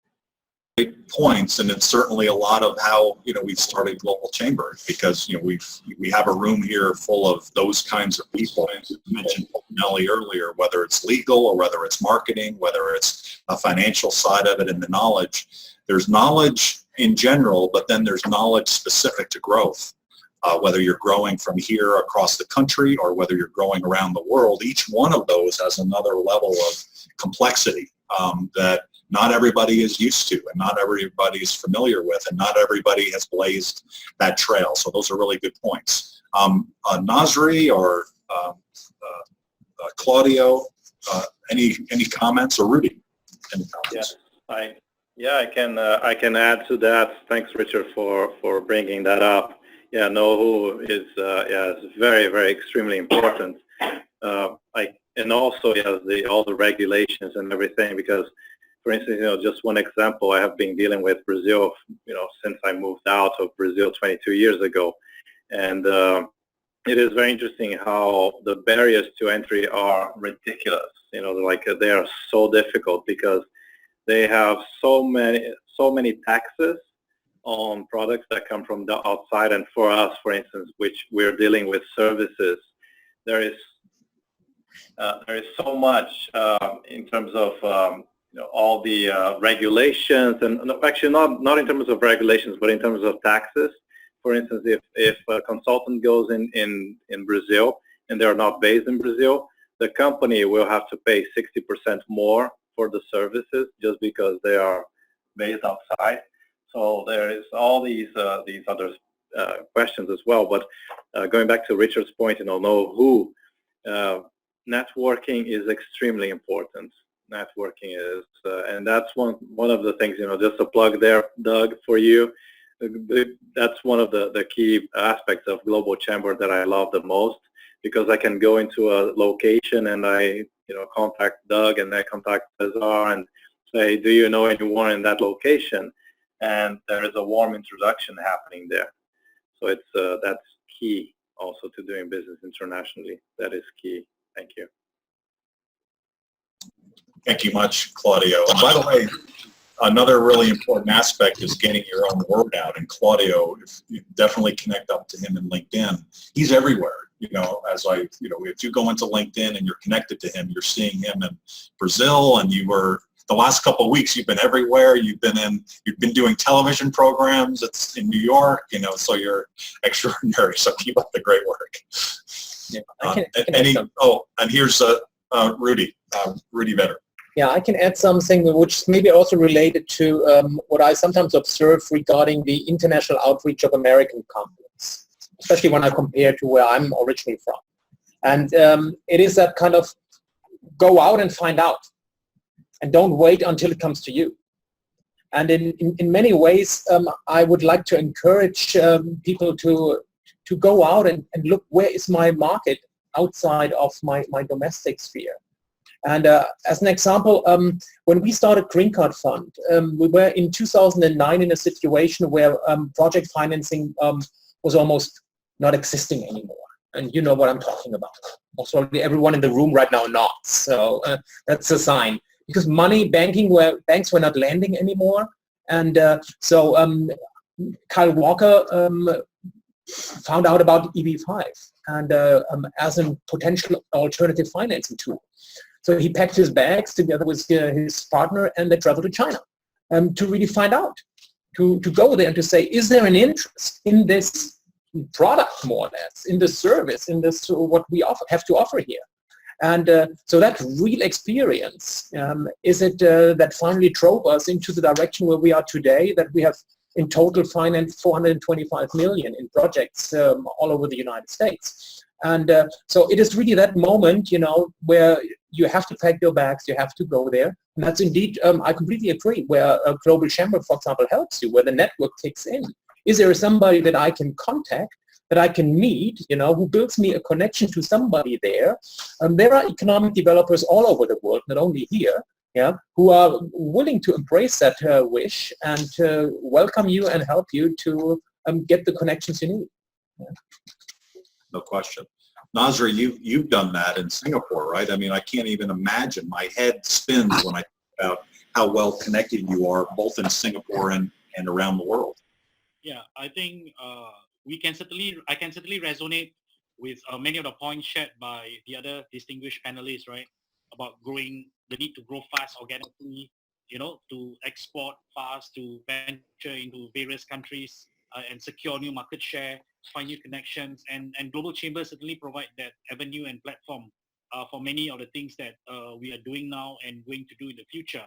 Great points, and it's certainly a lot of how we've started Global Chamber, because we have a room here full of those kinds of people. As you mentioned Nelly earlier, whether it's legal or whether it's marketing, whether it's a financial side of it and the knowledge. There's knowledge in general, but then there's knowledge specific to growth. Whether you're growing from here across the country or whether you're growing around the world, each one of those has another level of complexity that not everybody is used to and not everybody is familiar with, and not everybody has blazed that trail. So those are really good points. Nazri or Claudio, any comments, or Rudy, any comments? Yeah, I can add to that. Thanks, Richard, for bringing that up. yeah, know-who is very, very extremely important. And also all the regulations and everything, because for instance, just one example, I have been dealing with Brazil, since I moved out of Brazil 22 years ago, and it is very interesting how the barriers to entry are ridiculous. They are so difficult because they have so many taxes on products that come from the outside. And for us, for instance, which we're dealing with services, there is so much in terms of all the regulations, and actually not in terms of regulations, but in terms of taxes. For instance, if a consultant goes in Brazil and they're not based in Brazil, the company will have to pay 60% more for the services just because they are based outside. So there is all these other questions as well. But going back to Richard's point, know who, networking is extremely important. Networking is, and that's one of the things, just a plug there, Doug, for you. That's one of the key aspects of Global Chamber that I love the most, because I can go into a location and I contact Doug and I contact Cesar and say, do you know anyone in that location? And there is a warm introduction happening there. So that's key also to doing business internationally. That is key. Thank you. Thank you much, Claudio. And by the way, another really important aspect is getting your own word out. And Claudio, if you definitely connect up to him in LinkedIn, he's everywhere. If you go into LinkedIn and you're connected to him, you're seeing him in Brazil, and the last couple of weeks you've been everywhere. You've been doing television programs. It's in New York, so you're extraordinary. So keep up the great work. Yeah, and here's Rudy Vetter. Yeah, I can add something which is maybe also related to what I sometimes observe regarding the international outreach of American companies, especially when I compare to where I'm originally from. And it is that kind of go out and find out, and don't wait until it comes to you. And in many ways, I would like to encourage people to go out and look, where is my market outside of my domestic sphere. And as an example, when we started Green Card Fund, we were in 2009 in a situation where project financing was almost not existing anymore. And you know what I'm talking about. Most probably everyone in the room right now nods. So that's a sign. Because banks were not lending anymore. And so Kyle Walker found out about EB5 and as a potential alternative financing tool. So he packed his bags together with his partner, and they traveled to China to really find out, to go there and to say, is there an interest in this product, more or less, in this service, in this what we have to offer here? And so that real experience is it that finally drove us into the direction where we are today, that we have in total financed 425 million in projects all over the United States. And so it is really that moment, where you have to pack your bags, you have to go there. And that's indeed, I completely agree, where a Global Chamber, for example, helps you, where the network kicks in. Is there somebody that I can contact, that I can meet, who builds me a connection to somebody there? There are economic developers all over the world, not only here, who are willing to embrace that wish and to welcome you and help you to get the connections you need. Yeah. No question. Nazri, you've done that in Singapore, right? I mean, I can't even imagine. My head spins when I think about how well connected you are, both in Singapore and around the world. Yeah, I think I can certainly resonate with many of the points shared by the other distinguished panelists, right? About the need to grow fast organically, to export fast, to venture into various countries and secure new market share, find new connections, and Global Chamber certainly provide that avenue and platform for many of the things that we are doing now and going to do in the future.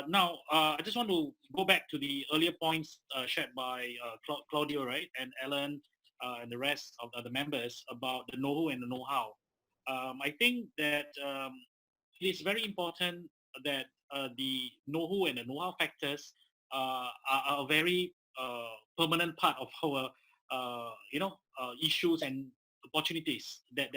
Now, I just want to go back to the earlier points shared by Claudio, right, and Alan and the rest of the members about the know-who and the know-how. I think that it is very important that the know-who and the know-how factors are a very permanent part of our issues and opportunities that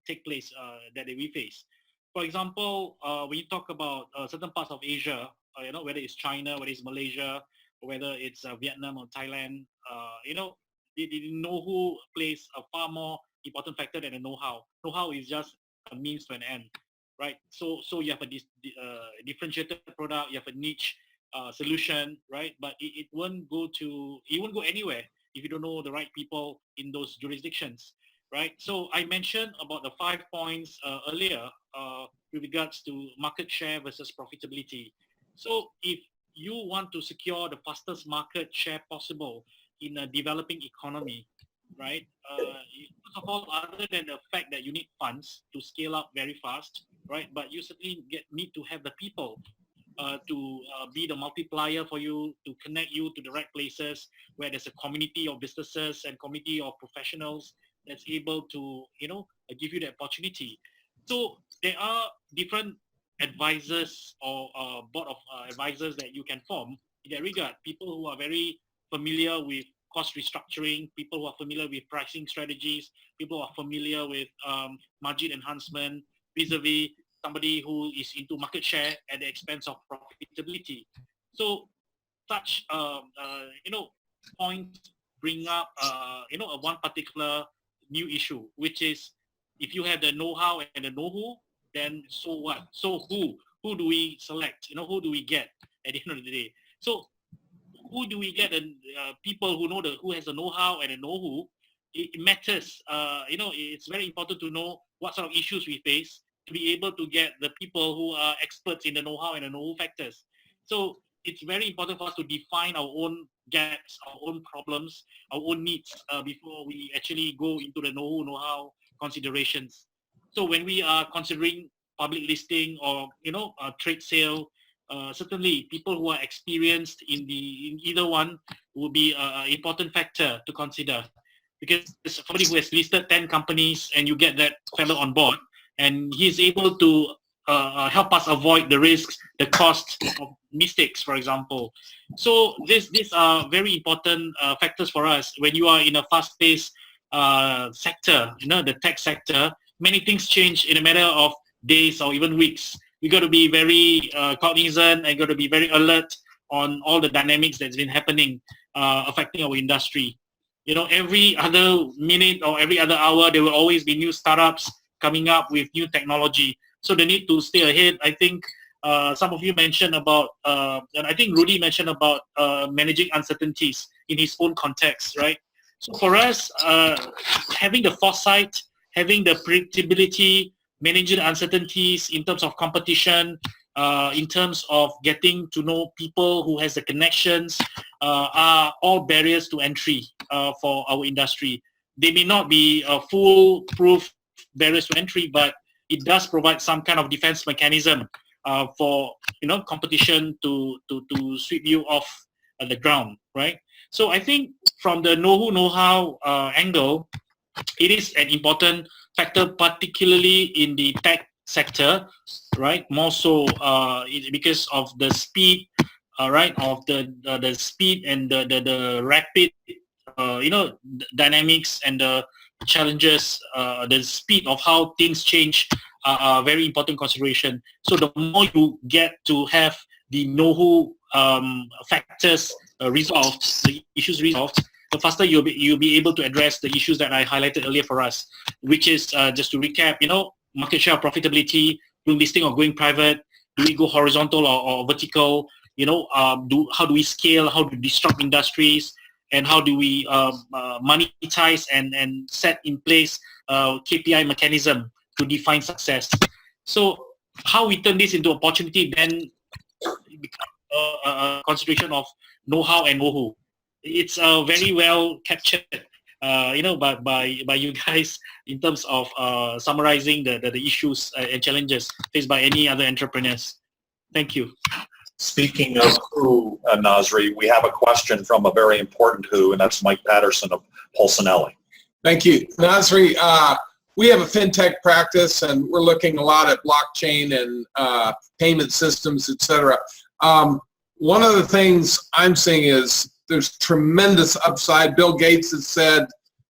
take place that we face. For example, when you talk about certain parts of Asia, whether it's China, whether it's Malaysia, or whether it's Vietnam or Thailand, the know-who plays a far more important factor than the know-how. Know-how is just a means to an end, right? So you have a differentiated product, you have a niche solution, right? But it won't go anywhere if you don't know the right people in those jurisdictions, right? So I mentioned about the 5 points earlier with regards to market share versus profitability. So if you want to secure the fastest market share possible in a developing economy, right? First of all, other than the fact that you need funds to scale up very fast, right? But you certainly need to have the people to be the multiplier for you, to connect you to the right places where there's a community of businesses and community of professionals that's able to, give you the opportunity. So there are different advisors or board of advisors that you can form in that regard. People who are very familiar with cost restructuring, people who are familiar with pricing strategies, people who are familiar with margin enhancement, vis-a-vis somebody who is into market share at the expense of profitability. So such points bring up one particular new issue, which is if you have the know-how and the know-who, then so what? So who do we select? Who do we get at the end of the day? So who do we get? And people who has the know-how and the know-who. It matters. It's very important to know what sort of issues we face to be able to get the people who are experts in the know-how and the know-who factors. So it's very important for us to define our own gaps, our own problems, our own needs before we actually go into the know-how considerations. So when we are considering public listing or a trade sale, certainly people who are experienced in either one will be an important factor to consider, because somebody who has listed 10 companies and you get that fellow on board and he's able to help us avoid the risks, the cost of mistakes, for example. So these are very important factors for us when you are in a fast-paced sector, the tech sector. Many things change in a matter of days or even weeks. We got to be very cognizant and got to be very alert on all the dynamics that's been happening affecting our industry. Every other minute or every other hour, there will always be new startups coming up with new technology. So they need to stay ahead. I think some of you mentioned about, and I think Rudy mentioned about managing uncertainties in his own context, right? So for us, having the foresight, having the predictability, managing uncertainties in terms of competition, in terms of getting to know people who has the connections, are all barriers to entry for our industry. They may not be foolproof barriers to entry, but it does provide some kind of defense mechanism for competition to sweep you off the ground, right? So I think from the know-how angle, it is an important factor, particularly in the tech sector, right? More so because of the speed, right? Of the speed and the rapid, dynamics and the challenges, the speed of how things change are very important consideration. So the more you get to have the know-who factors resolved, the issues resolved, the faster you'll be able to address the issues that I highlighted earlier for us, which is just to recap, market share, profitability, doing listing or going private, do we go horizontal or vertical, how do we scale, how do we disrupt industries, and how do we monetize and set in place KPI mechanism to define success. So how we turn this into opportunity then becomes a consideration of know-how and know-who. It's very well captured, by you guys in terms of summarizing the issues and challenges faced by any other entrepreneurs. Thank you. Speaking of who, Nazri, we have a question from a very important who, and that's Mike Patterson of Polsinelli. Thank you. Nazri, we have a fintech practice and we're looking a lot at blockchain and payment systems, et cetera. One of the things I'm seeing is there's tremendous upside. Bill Gates has said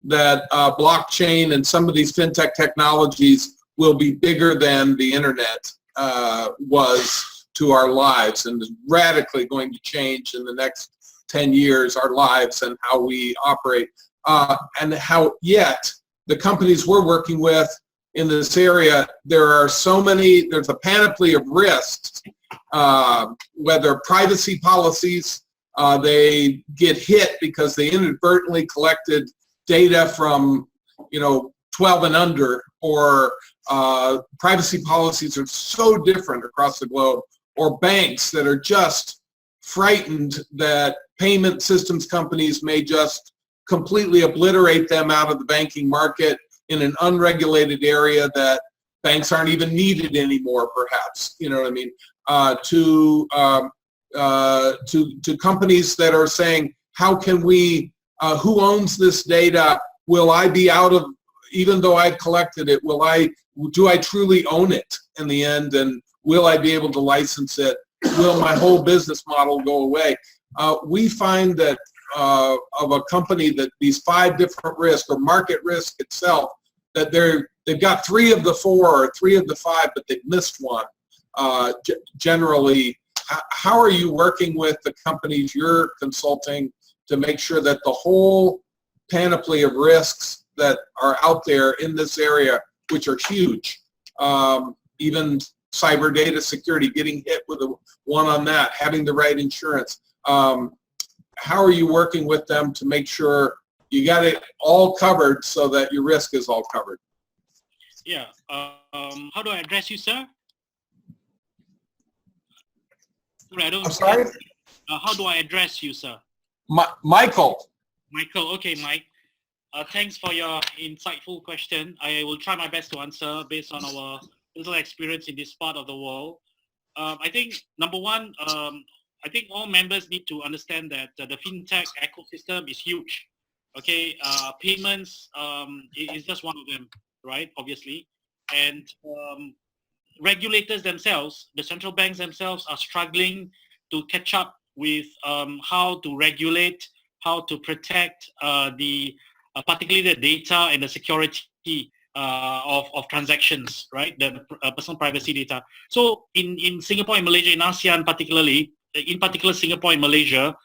that blockchain and some of these fintech technologies will be bigger than the internet was to our lives, and is radically going to change in the next 10 years our lives and how we operate. And how yet the companies we're working with in this area, there's a panoply of risks, whether privacy policies, they get hit because they inadvertently collected data from 12 and under, or privacy policies are so different across the globe, or banks that are just frightened that payment systems companies may just completely obliterate them out of the banking market in an unregulated area that banks aren't even needed anymore, perhaps. You know what I mean? To companies that are saying, how can we, who owns this data? Will I be out of, even though I've collected it, do I truly own it in the end, and will I be able to license it? Will my whole business model go away? We find that of a company that these 5 different risks, or market risk itself, that they've got 3 of the 4 or 3 of the 5, but they've missed one. Generally, how are you working with the companies you're consulting to make sure that the whole panoply of risks that are out there in this area, which are huge, even cyber data security, getting hit with one on that, having the right insurance, how are you working with them to make sure you got it all covered so that your risk is all covered? Yeah. How do I address you, sir? I'm sorry? How do I address you, sir? Michael. Michael. Okay, Mike. Thanks for your insightful question. I will try my best to answer based on our little experience in this part of the world. I think, number one, I think all members need to understand that the fintech ecosystem is huge. Okay, payments is just one of them, right? Obviously, and regulators themselves, the central banks themselves, are struggling to catch up with how to regulate, how to protect particularly the data and the security of transactions, right? The personal privacy data. So in Singapore and Malaysia, in ASEAN particularly, in particular Singapore and Malaysia,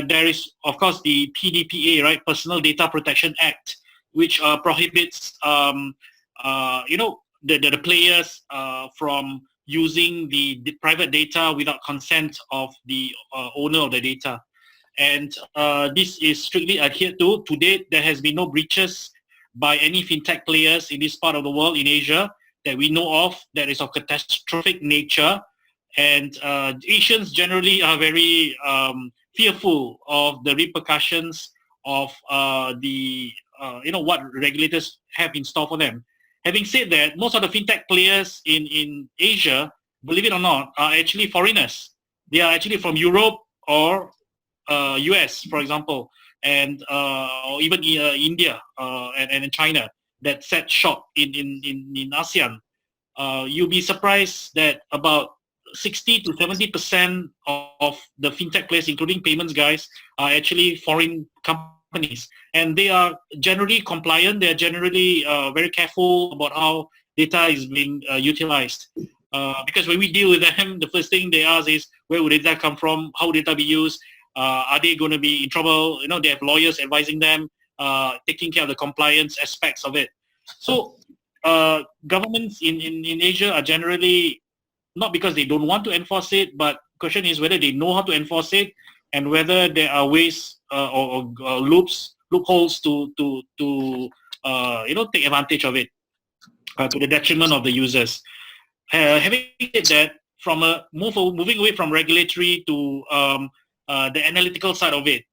there is, of course, the PDPA, right? Personal Data Protection Act, which prohibits, the players from using the private data without consent of the owner of the data. And this is strictly adhered to. To date, there has been no breaches by any fintech players in this part of the world, in Asia, that we know of, that is of catastrophic nature. And Asians generally are very fearful of the repercussions of what regulators have in store for them. Having said that, most of the fintech players in Asia, believe it or not, are actually foreigners. They are actually from Europe or US, for example, and or even India and China, that set shop in ASEAN. You'll be surprised that about 60 to 70% of the fintech players, including payments guys, are actually foreign companies, and they are generally compliant. They are generally very careful about how data is being utilized. Because when we deal with them, the first thing they ask is, where would data come from? How would data be used? Are they going to be in trouble? They have lawyers advising them, taking care of the compliance aspects of it. So governments in Asia are generally, not because they don't want to enforce it, but the question is whether they know how to enforce it, and whether there are ways or loopholes to take advantage of it to the detriment of the users. Having said that, from moving away from regulatory to the analytical side of it,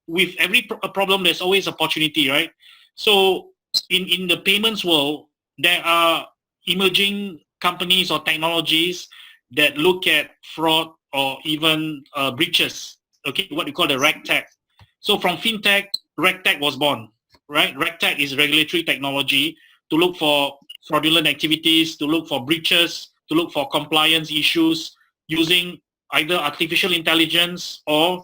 with every problem there's always opportunity, right? So in the payments world, there are emerging companies or technologies that look at fraud or even breaches, okay, what we call the RegTech. So from fintech, RegTech was born, right? RegTech is regulatory technology to look for fraudulent activities, to look for breaches, to look for compliance issues using either artificial intelligence or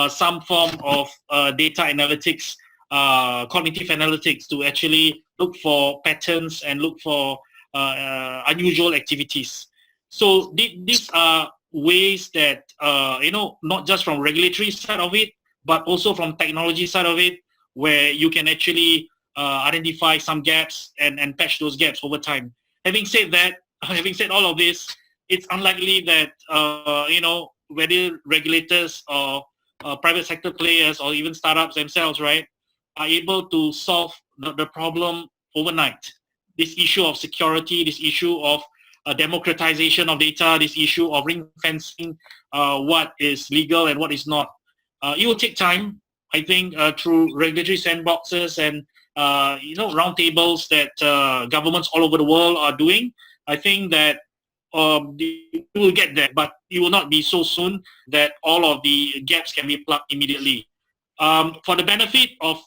some form of data analytics, cognitive analytics to actually look for patterns and look for unusual activities. So these are ways that, not just from regulatory side of it, but also from technology side of it, where you can actually identify some gaps and patch those gaps over time. Having said all of this, it's unlikely that, whether regulators or private sector players or even startups themselves, right, are able to solve the problem overnight. This issue of security, this issue of democratization of data, this issue of ring fencing what is legal and what is not. It will take time, I think, through regulatory sandboxes and roundtables that governments all over the world are doing. I think that we will get there, but it will not be so soon that all of the gaps can be plugged immediately. For the benefit of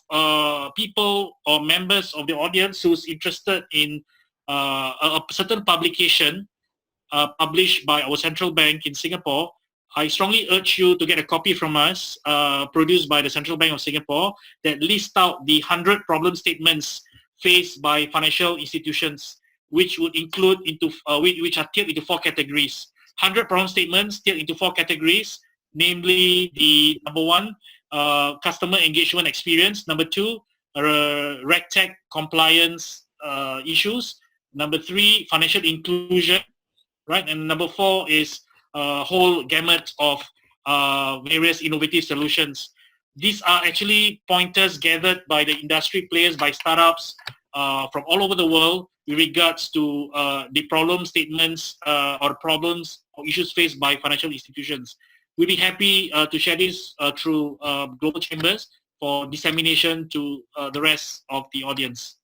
people or members of the audience who's interested in a certain publication published by our central bank in Singapore, I strongly urge you to get a copy from us, produced by the Central Bank of Singapore, that lists out the 100 problem statements faced by financial institutions, which would include which are tiered into 4 categories. 100 problem statements tiered into 4 categories, namely the number 1, customer engagement experience. Number 2, RegTech compliance issues. Number 3, financial inclusion, right? And number 4 is a whole gamut of various innovative solutions. These are actually pointers gathered by the industry players, by startups from all over the world with regards to the problem statements or problems or issues faced by financial institutions. We'll be happy to share this through global chambers for dissemination to the rest of the audience.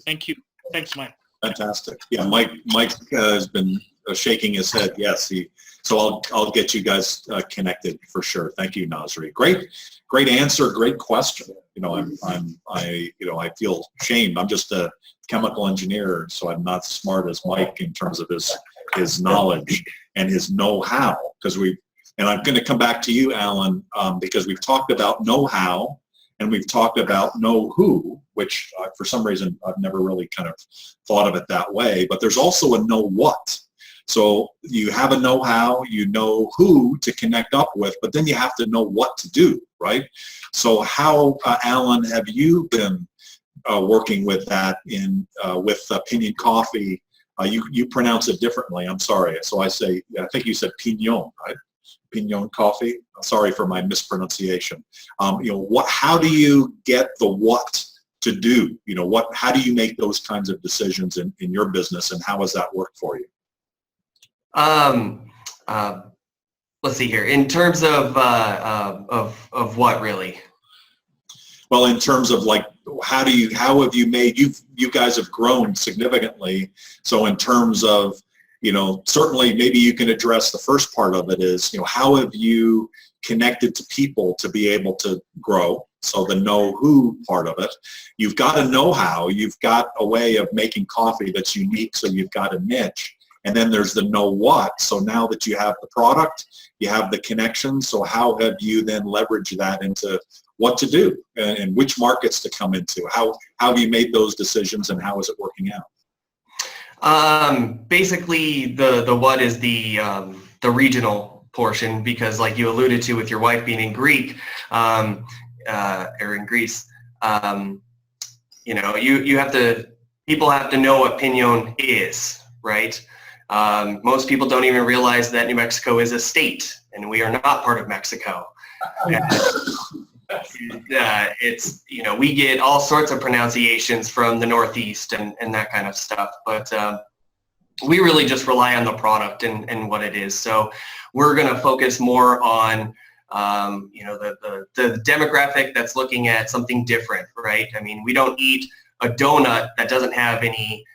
Thank you. Thanks, Mike. Fantastic. Yeah, Mike has been shaking his head. Yes, so I'll get you guys connected for sure. Thank you, Nazri. Great answer. Great question. I feel shamed. I'm just a chemical engineer, so I'm not as smart as Mike in terms of his knowledge and his know-how. And I'm going to come back to you, Alan, because we've talked about know-how and we've talked about know-who, which for some reason I've never really kind of thought of it that way. But there's also a know-what. So you have a know-how, you know who to connect up with, but then you have to know what to do, right? So how, Alan, have you been working with that with Pinion Coffee? You pronounce it differently. I'm sorry. So I think you said Pinion, right? Pinion Coffee. Sorry for my mispronunciation. How do you get the what to do? How do you make those kinds of decisions in your business, and how has that worked for you? Let's see here. In terms of what really? Well, in terms of like, how have you made, you guys have grown significantly. So in terms of, certainly maybe you can address the first part of it is, how have you connected to people to be able to grow? So the know-who part of it. You've got a know-how. You've got a way of making coffee that's unique, so you've got a niche. And then there's the know-what. So now that you have the product, you have the connection. So how have you then leveraged that into what to do and which markets to come into? How have you made those decisions, and how is it working out? Basically, the what is the regional portion, because like you alluded to with your wife being in Greek, or in Greece, people have to know what Pinion is, right? Most people don't even realize that New Mexico is a state, and we are not part of Mexico. We get all sorts of pronunciations from the Northeast and that kind of stuff, but we really just rely on the product and what it is. So we're going to focus more on the demographic that's looking at something different, right? I mean, we don't eat a donut that doesn't have any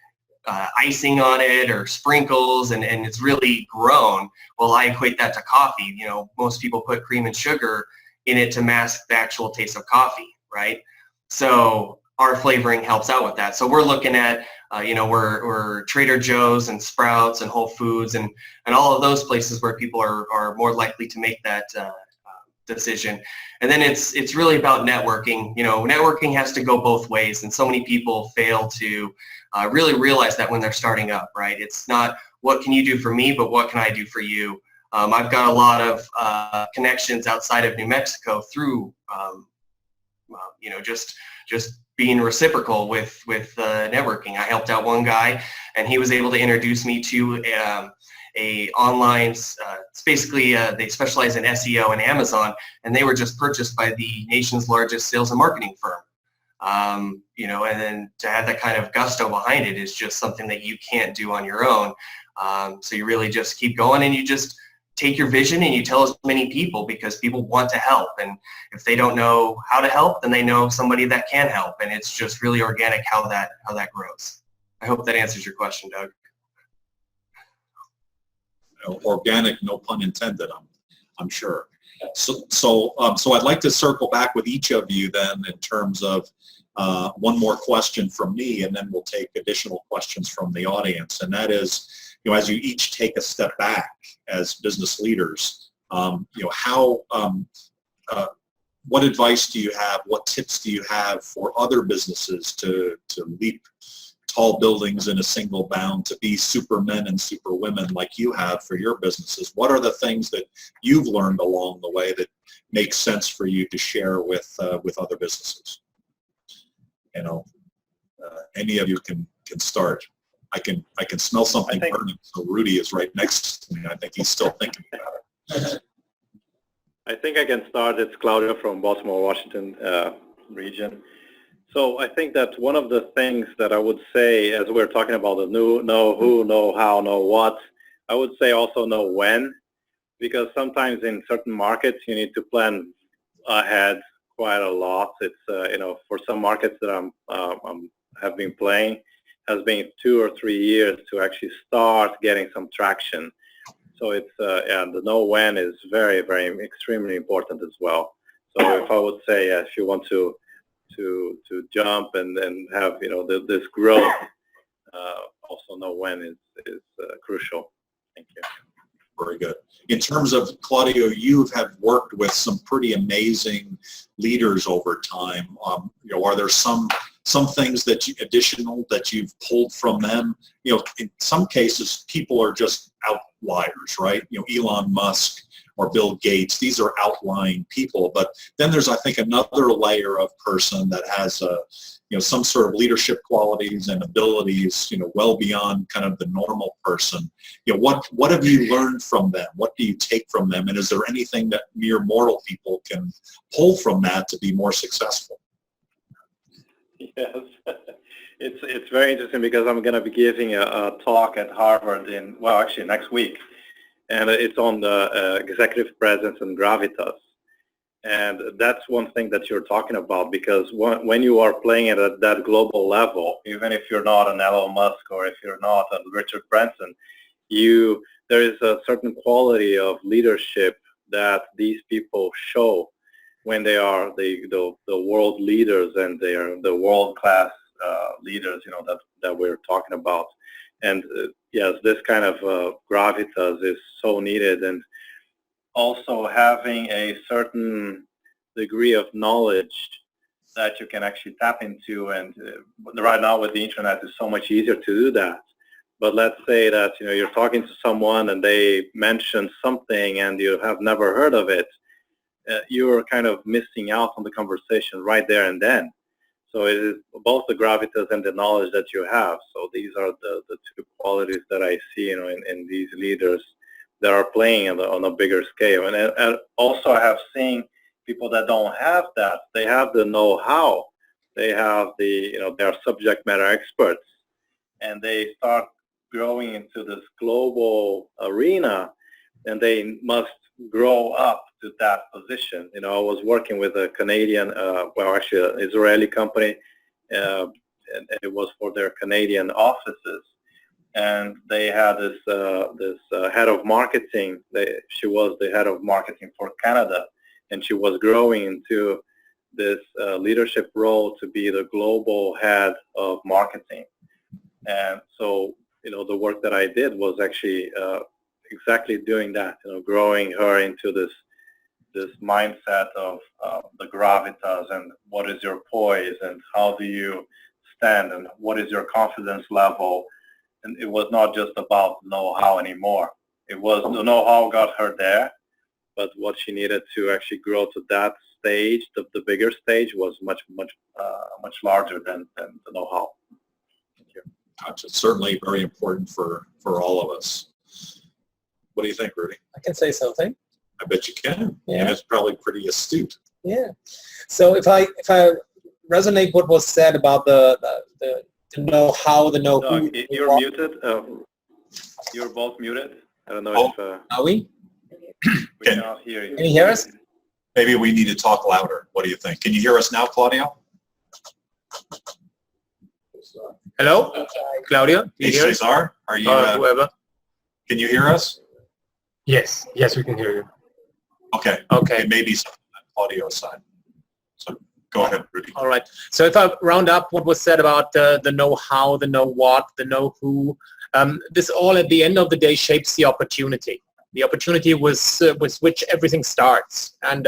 icing on it or sprinkles and it's really grown. Well, I equate that to coffee. Most people put cream and sugar in it to mask the actual taste of coffee, right? So our flavoring helps out with that. So we're looking at, we're Trader Joe's and Sprouts and Whole Foods and all of those places where people are more likely to make that decision. And then it's really about networking. Networking has to go both ways, and so many people fail to really realize that when they're starting up, right? It's not what can you do for me, but what can I do for you? I've got a lot of connections outside of New Mexico through, just being reciprocal with networking. I helped out one guy, and he was able to introduce me to a online, it's basically they specialize in SEO and Amazon, and they were just purchased by the nation's largest sales and marketing firm. And then to have that kind of gusto behind it is just something that you can't do on your own. So you really just keep going, and you just take your vision and you tell as many people, because people want to help. And if they don't know how to help, then they know somebody that can help. And it's just really organic how that grows. I hope that answers your question, Doug. Organic, no pun intended, I'm sure. So I'd like to circle back with each of you then in terms of one more question from me, and then we'll take additional questions from the audience. And that is, as you each take a step back as business leaders, what advice do you have? What tips do you have for other businesses to leap tall buildings in a single bound, to be supermen and superwomen like you have for your businesses? What are the things that you've learned along the way that makes sense for you to share with other businesses? Any of you can start. I can smell something burning. So Rudy is right next to me. I think he's still thinking about it. I think I can start. It's Claudio from Baltimore, Washington region. So I think that one of the things that I would say, as we're talking about the know who, know how, know what, I would say also know when, because sometimes in certain markets you need to plan ahead quite a lot. It's for some markets that I'm have been playing, has been 2 or 3 years to actually start getting some traction. So it's the know when is very, very extremely important as well. So if I would say, if you want to jump and have this growth, also know when is crucial. Thank you. Very good. In terms of, Claudio, you have worked with some pretty amazing leaders over time. Are there some things additional that you've pulled from them? In some cases, people are just outliers, right? Elon Musk or Bill Gates, these are outlying people. But then there's, I think, another layer of person that has some sort of leadership qualities and abilities, well beyond kind of the normal person. What have you learned from them? What do you take from them? And is there anything that mere mortal people can pull from that to be more successful? Yes, it's very interesting, because I'm going to be giving a talk at Harvard actually next week, and it's on the executive presence and gravitas. And that's one thing that you're talking about, because when you are playing at that global level, even if you're not an Elon Musk or if you're not a Richard Branson, there is a certain quality of leadership that these people show when they are the world leaders, and they are the world-class leaders, that we're talking about. And yes, this kind of gravitas is so needed, and also having a certain degree of knowledge that you can actually tap into. And right now with the internet, it's so much easier to do that. But let's say that you're talking to someone and they mention something and you have never heard of it, you're kind of missing out on the conversation right there and then. So it is both the gravitas and the knowledge that you have. So these are the two qualities that I see in these leaders that are playing on a bigger scale. And also I have seen people that don't have that. They have the know-how. They have they are subject matter experts, and they start growing into this global arena, and they must grow up to that position. I was working with a Canadian, actually an Israeli company, and it was for their Canadian offices. And they had this head of marketing. She was the head of marketing for Canada, and she was growing into this leadership role to be the global head of marketing. And so, the work that I did was actually exactly doing that, growing her into this this mindset of the gravitas and what is your poise and how do you stand and what is your confidence level. And it was not just about know-how anymore. It was the know-how got her there, but what she needed to actually grow to that stage, the bigger stage, was much larger than the know-how. Gotcha. Certainly very important for all of us. What do you think, Rudy? I can say something. I bet you can. Yeah. And it's probably pretty astute. Yeah. So if I resonate what was said about the know-how, the know-who. Doug, you're muted. You're both muted. I don't know if Are we? we cannot hear you. Can you hear us? Maybe we need to talk louder. What do you think? Can you hear us now, Claudio? Hello? Claudio? Do you Hey, hear us? Cesar, are you, Whoever. can you hear us? Yes, we can hear you. Okay. Okay. It may be something on Claudio's side. So go ahead, Rudy. All right. So if I round up what was said about the know-how, the know-what, the know-who, this all at the end of the day shapes the opportunity. The opportunity was with which everything starts. And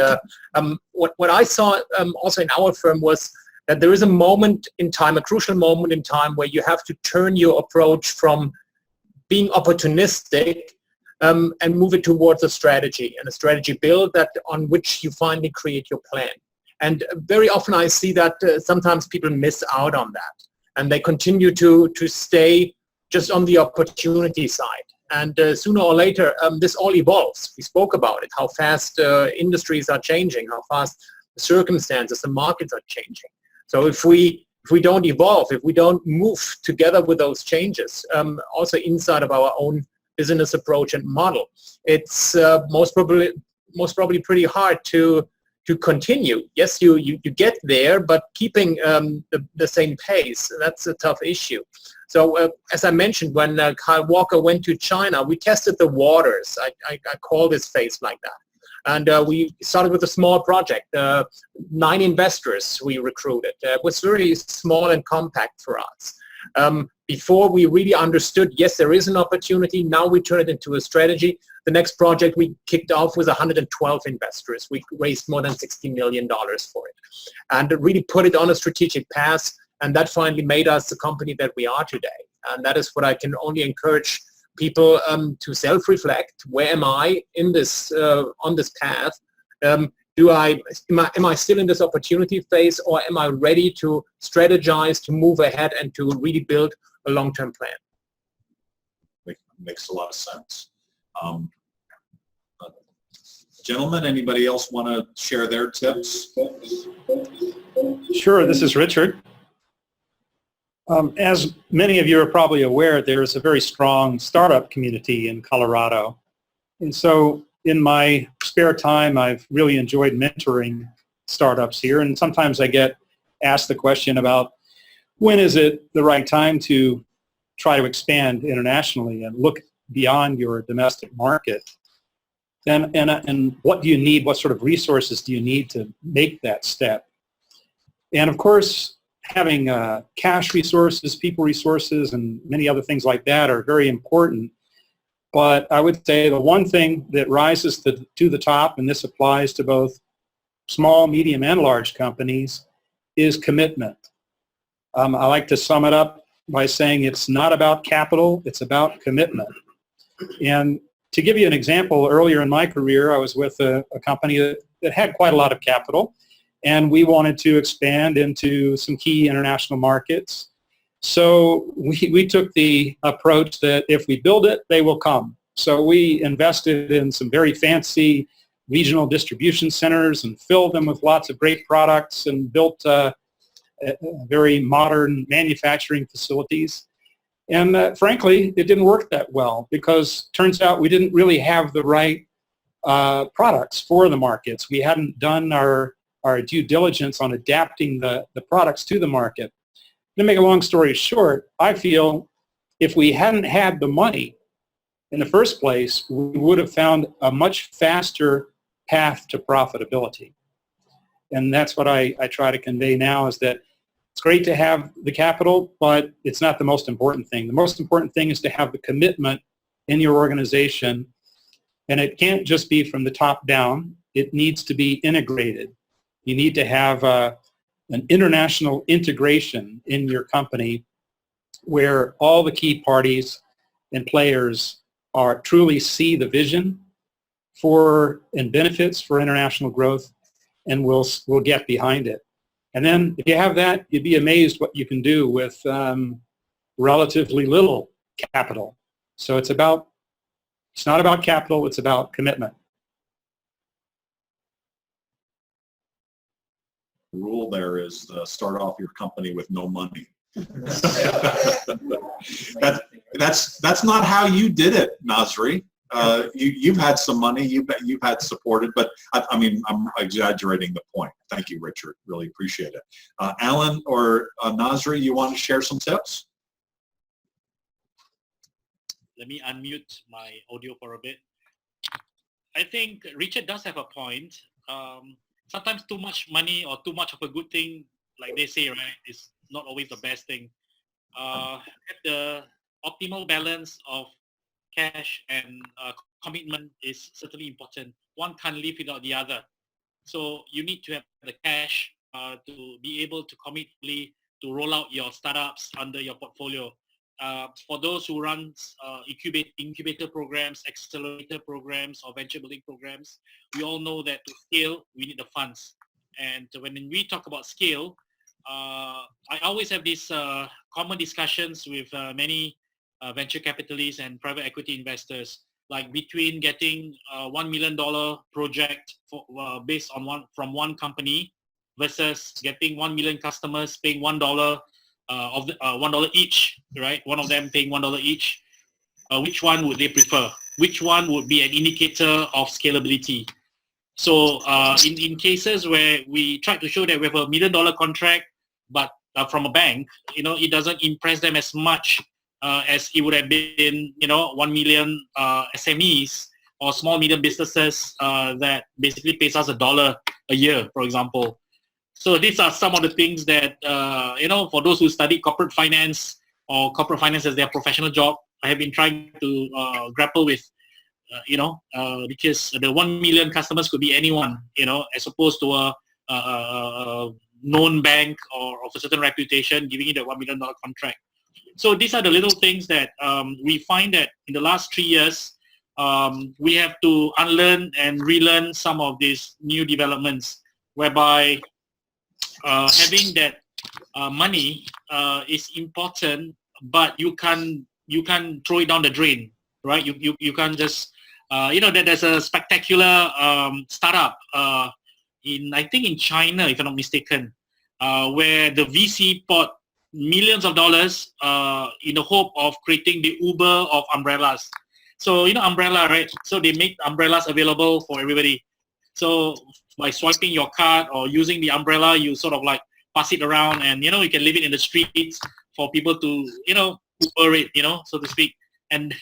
what I saw also in our firm was that there is a moment in time, a crucial moment in time, where you have to turn your approach from being opportunistic and move it towards a strategy, and a strategy build that on which you finally create your plan. And very often I see that sometimes people miss out on that, and they continue to stay just on the opportunity side. And sooner or later, this all evolves. We spoke about it, how fast industries are changing, how fast the circumstances, the markets are changing. So if we don't evolve, if we don't move together with those changes, also inside of our own business approach and model, it's most probably pretty hard to continue. Yes, you get there, but keeping the same pace, that's a tough issue. So as I mentioned, when Kyle Walker went to China, we tested the waters. I call this phase like that. And we started with a small project, 9 investors we recruited. It was very small and compact for us. Before we really understood, yes, there is an opportunity, now we turn it into a strategy. The next project we kicked off with 112 investors. We raised more than $60 million for it. And really put it on a strategic path, and that finally made us the company that we are today. And that is what I can only encourage people to self-reflect. Where am I in this on this path? Am I still in this opportunity phase, or am I ready to strategize, to move ahead, and to really build a long-term plan? Makes a lot of sense. Gentlemen, anybody else want to share their tips? Sure, this is Richard. As many of you are probably aware, there's a very strong startup community in Colorado. And so in my spare time, I've really enjoyed mentoring startups here. And sometimes I get asked the question about when is it the right time to try to expand internationally and look beyond your domestic market. And what do you need, what sort of resources do you need to make that step? And of course, having cash resources, people resources, and many other things like that are very important. But I would say the one thing that rises to the top, and this applies to both small, medium, and large companies, is commitment. I like to sum it up by saying it's not about capital, it's about commitment. And to give you an example, earlier in my career, I was with a company that had quite a lot of capital, and we wanted to expand into some key international markets. So we took the approach that if we build it, they will come. So we invested in some very fancy regional distribution centers and filled them with lots of great products and built very modern manufacturing facilities. And frankly, it didn't work that well because turns out we didn't really have the right products for the markets. We hadn't done our due diligence on adapting the products to the market. To make a long story short, I feel if we hadn't had the money in the first place, we would have found a much faster path to profitability. And that's what I try to convey now, is that it's great to have the capital, but it's not the most important thing. The most important thing is to have the commitment in your organization, and it can't just be from the top down. it needs to be integrated. You need to have an international integration in your company where all the key parties and players are truly see the vision for and benefits for international growth and will get behind it. And then if you have that, you'd be amazed what you can do with relatively little capital. So it's not about capital, it's about commitment. The rule there is start off your company with no money. That's not how you did it, Nazri. You've had some money, you've had supported, but I mean, I'm exaggerating the point. Thank you, Richard. Really appreciate it. Alan or Nazri, you want to share some tips? Let me unmute my audio for a bit. I think Richard does have a point. Sometimes too much money or too much of a good thing, like they say, right, is not always the best thing. The optimal balance of cash and commitment is certainly important. One can't live without the other. So you need to have the cash to be able to commit fully to roll out your startups under your portfolio. For those who run incubator programs, accelerator programs, or venture building programs, we all know that to scale, we need the funds. And when we talk about scale, I always have these common discussions with many venture capitalists and private equity investors, like between getting a $1 million project based on from one company versus getting 1 million customers paying $1 $1 each, right? One of them paying $1 each. Which one would they prefer? Which one would be an indicator of scalability? So in cases where we try to show that we have $1 million contract, but from a bank, it doesn't impress them as much as it would have been, 1 million SMEs or small medium businesses that basically pays us $1 a year, for example. So these are some of the things that, for those who study corporate finance or corporate finance as their professional job, I have been trying to grapple with, because the 1 million customers could be anyone, as opposed to a known bank or of a certain reputation giving it a $1 million contract. So these are the little things that we find that in the last 3 years, we have to unlearn and relearn some of these new developments, whereby having that money is important, but you can't throw it down the drain, right? You can't just that there's a spectacular startup I think in China, if I'm not mistaken, where the VC poured millions of dollars in the hope of creating the Uber of umbrellas. So umbrella, right? So they make umbrellas available for everybody. So by swiping your card or using the umbrella, you sort of like pass it around, and you can leave it in the streets for people to Uber it, so to speak. And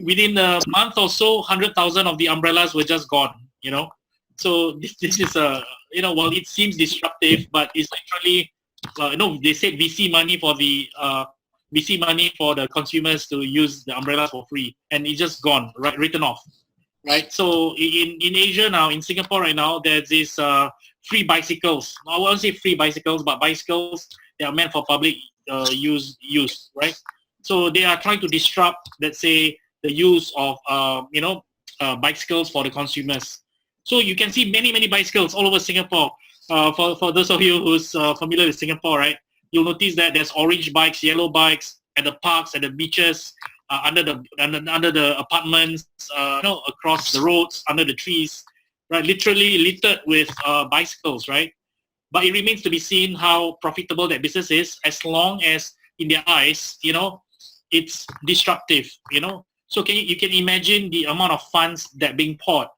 within a month or so, 100,000 of the umbrellas were just gone. So this is while it seems disruptive, but it's actually they said VC money for the consumers to use the umbrellas for free, and it's just gone, right, written off. Right, so in Asia now, in Singapore right now, there's these free bicycles. I won't say free bicycles, but bicycles that are meant for public use, right? So they are trying to disrupt, let's say, the use of bicycles for the consumers. So you can see many bicycles all over Singapore. For those of you who's familiar with Singapore, right, you'll notice that there's orange bikes, yellow bikes at the parks, at the beaches. Under the apartments, across the roads, under the trees, right? Literally littered with bicycles, right? But it remains to be seen how profitable that business is, as long as in their eyes, it's disruptive, So you can imagine the amount of funds that being poured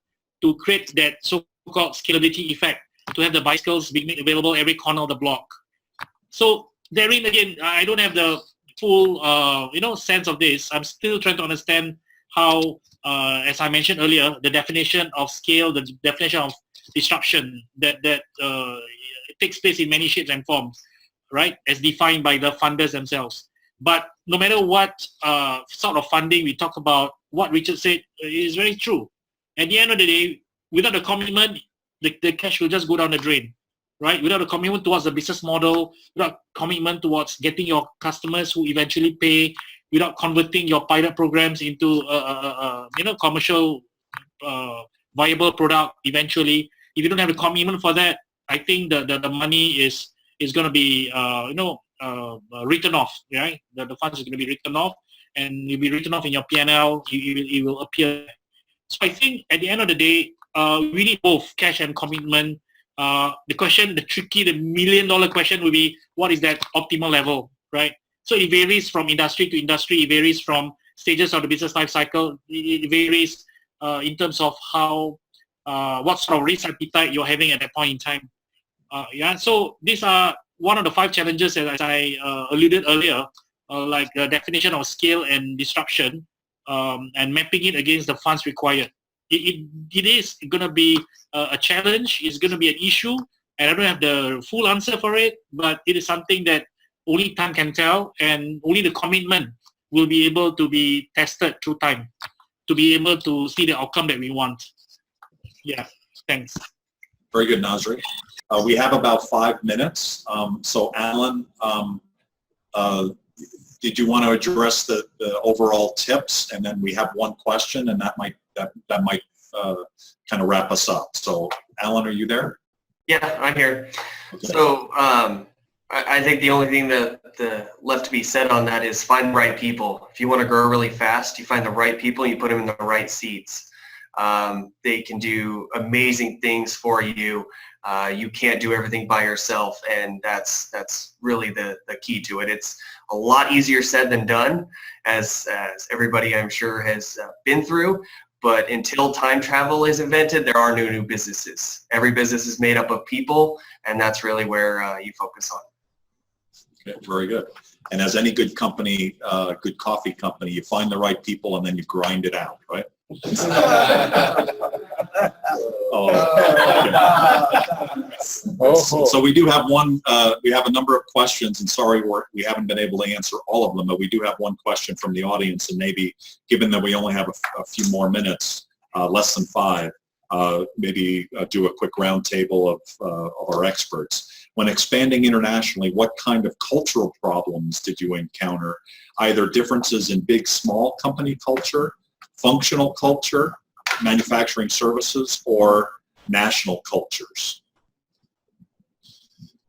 to create that so-called scalability effect, to have the bicycles being made available every corner of the block. So therein again, I don't have the full sense of this. I'm still trying to understand how, as I mentioned earlier, the definition of scale, the definition of disruption that takes place in many shapes and forms, right, as defined by the funders themselves. But no matter what sort of funding we talk about, what Richard said is very true. At the end of the day, without the commitment, the cash will just go down the drain, right? Without a commitment towards the business model, without commitment towards getting your customers who eventually pay, without converting your pilot programs into commercial viable product eventually. If you don't have a commitment for that, I think the money is going to be written off, right? The funds is going to be written off, and will be written off in your P&L. It will appear. So I think at the end of the day, we need both cash and commitment. The million-dollar question will be, what is that optimal level, right? So it varies from industry to industry. It varies from stages of the business life cycle. It varies in terms of what sort of risk appetite you're having at that point in time. So these are one of the 5 challenges, as I alluded earlier, like the definition of scale and disruption, and mapping it against the funds required. It is going to be a challenge. It's going to be an issue, and I don't have the full answer for it, but it is something that only time can tell, and only the commitment will be able to be tested through time to be able to see the outcome that we want. Yeah, thanks. Very good, Nazri. We have about 5 minutes. So Alan, did you want to address the overall tips? And then we have one question, and that might kind of wrap us up. So Alan, are you there? Yeah, I'm here. Okay. So I think the only thing that left to be said on that is find the right people. If you want to grow really fast, you find the right people and you put them in the right seats. They can do amazing things for you. You can't do everything by yourself, and that's really the key to it. It's a lot easier said than done, as everybody I'm sure has been through. But until time travel is invented, there are no new businesses. Every business is made up of people, and that's really where you focus on. Okay, very good. And as any good company, good coffee company, you find the right people and then you grind it out, right? So we do have we have a number of questions, and sorry we haven't been able to answer all of them, but we do have one question from the audience, and maybe given that we only have a few more minutes, less than 5, maybe do a quick roundtable of our experts. When expanding internationally, what kind of cultural problems did you encounter? Either differences in big, small company culture, functional culture, manufacturing services, or national cultures?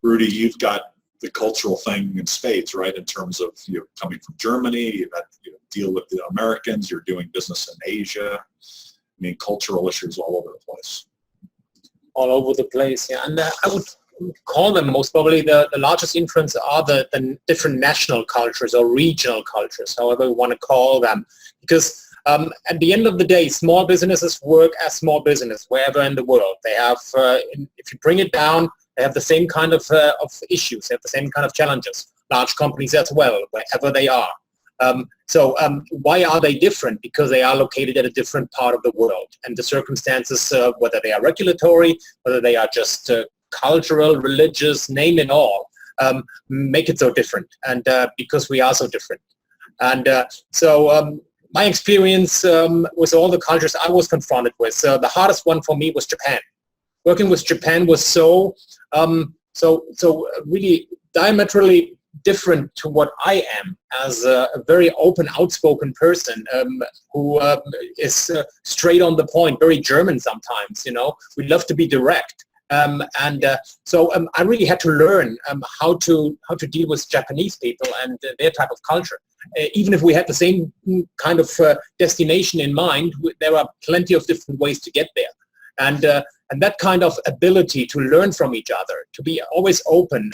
Rudy, you've got the cultural thing in spades, right? In terms of you're coming from Germany, you've had to deal with the Americans, you're doing business in Asia. I mean, cultural issues all over the place. All over the place, yeah. And I would call them most probably the largest influence are the different national cultures or regional cultures, however we want to call them. Because at the end of the day, small businesses work as small business wherever in the world. They have, if you bring it down, they have the same kind of issues, they have the same kind of challenges. Large companies as well, wherever they are. So why are they different? Because they are located at a different part of the world. And the circumstances, whether they are regulatory, whether they are just cultural, religious, name it all, make it so different. And because we are so different. And so my experience with all the cultures I was confronted with, the hardest one for me was Japan. Working with Japan was so really diametrically different to what I am as a very open, outspoken person who is straight on the point, very German sometimes, you know. We love to be direct. So I really had to learn how to deal with Japanese people and their type of culture. Even if we had the same kind of destination in mind, there are plenty of different ways to get there. And that kind of ability to learn from each other, to be always open,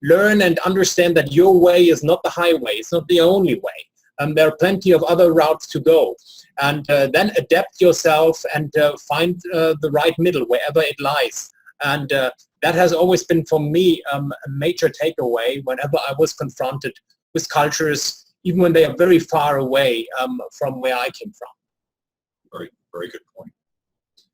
learn and understand that your way is not the highway, it's not the only way. There are plenty of other routes to go. And then adapt yourself and find the right middle wherever it lies. And that has always been for me a major takeaway whenever I was confronted with cultures, even when they are very far away from where I came from. Very, very good point.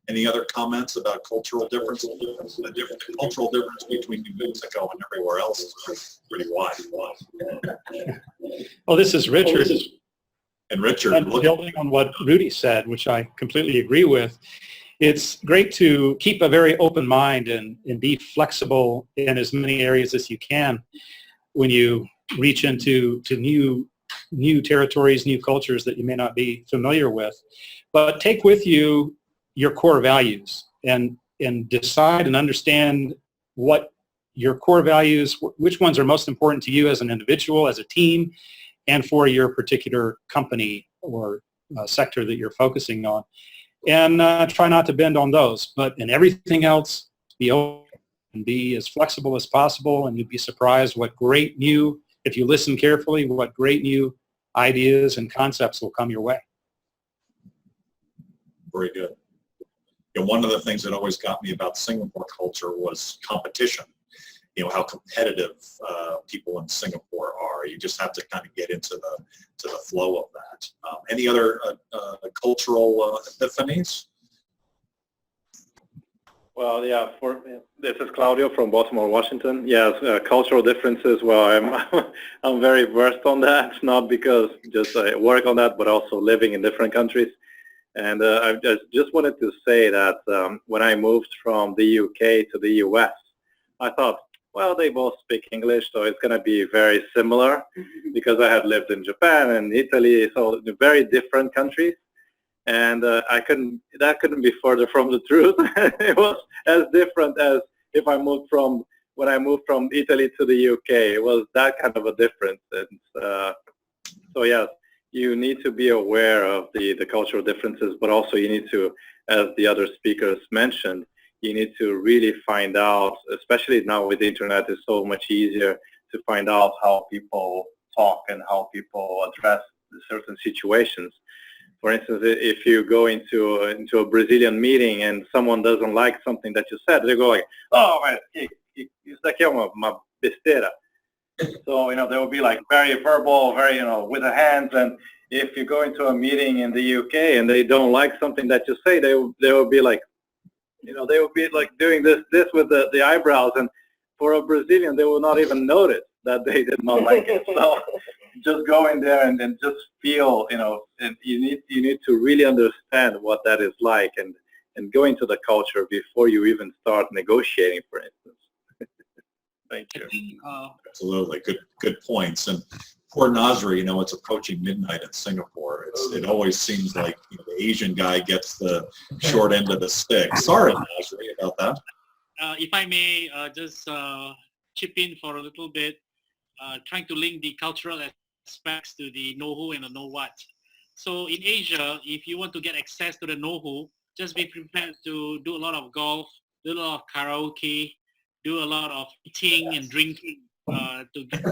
Any other comments about cultural differences? The cultural difference between New Mexico and everywhere else is pretty wide. Well, this is Richard. And Richard, And building on what Rudy said, which I completely agree with, It's great to keep a very open mind and be flexible in as many areas as you can when you reach into new territories, new cultures that you may not be familiar with. But take with you your core values and decide and understand what your core values, which ones are most important to you as an individual, as a team, and for your particular company or sector that you're focusing on. And try not to bend on those. But in everything else, be open and be as flexible as possible, and you'd be surprised what great new, if you listen carefully, what great new ideas and concepts will come your way. Very good. You know, one of the things that always got me about Singapore culture was competition. You know, how competitive people in Singapore are. You just have to kind of get into the flow of that. Any other cultural epiphanies? Well, yeah, this is Claudio from Baltimore, Washington. Yes, cultural differences, well, I'm very versed on that, not because just I work on that, but also living in different countries. And I just wanted to say that when I moved from the UK to the US, I thought, well, they both speak English, so it's going to be very similar because I had lived in Japan and Italy, so very different countries. And that couldn't be further from the truth. It was as different as if when I moved from Italy to the UK. It was that kind of a difference. And so yes, you need to be aware of the cultural differences, but also you need to, as the other speakers mentioned, you need to really find out, especially now with the internet, it's so much easier to find out how people talk and how people address certain situations. For instance, if you go into a Brazilian meeting and someone doesn't like something that you said, they go like, "Oh, man, isso daqui é uma besteira." So, they will be like very verbal, very, with the hands. And if you go into a meeting in the UK and they don't like something that you say, they will be like, they will be like doing this with the eyebrows. And for a Brazilian, they will not even notice that they did not like it. So just go in there and just feel, and you need to really understand what that is like and go into the culture before you even start negotiating, for instance. Thank you. Absolutely, good points. And poor Nazri, it's approaching midnight in Singapore. It always seems like the Asian guy gets the short end of the stick. Sorry, Nazri, about that. If I may just chip in for a little bit, trying to link the cultural aspects to the know-who and the know-what. So in Asia, if you want to get access to the know-who, just be prepared to do a lot of golf, do a lot of karaoke, do a lot of eating and drinking to get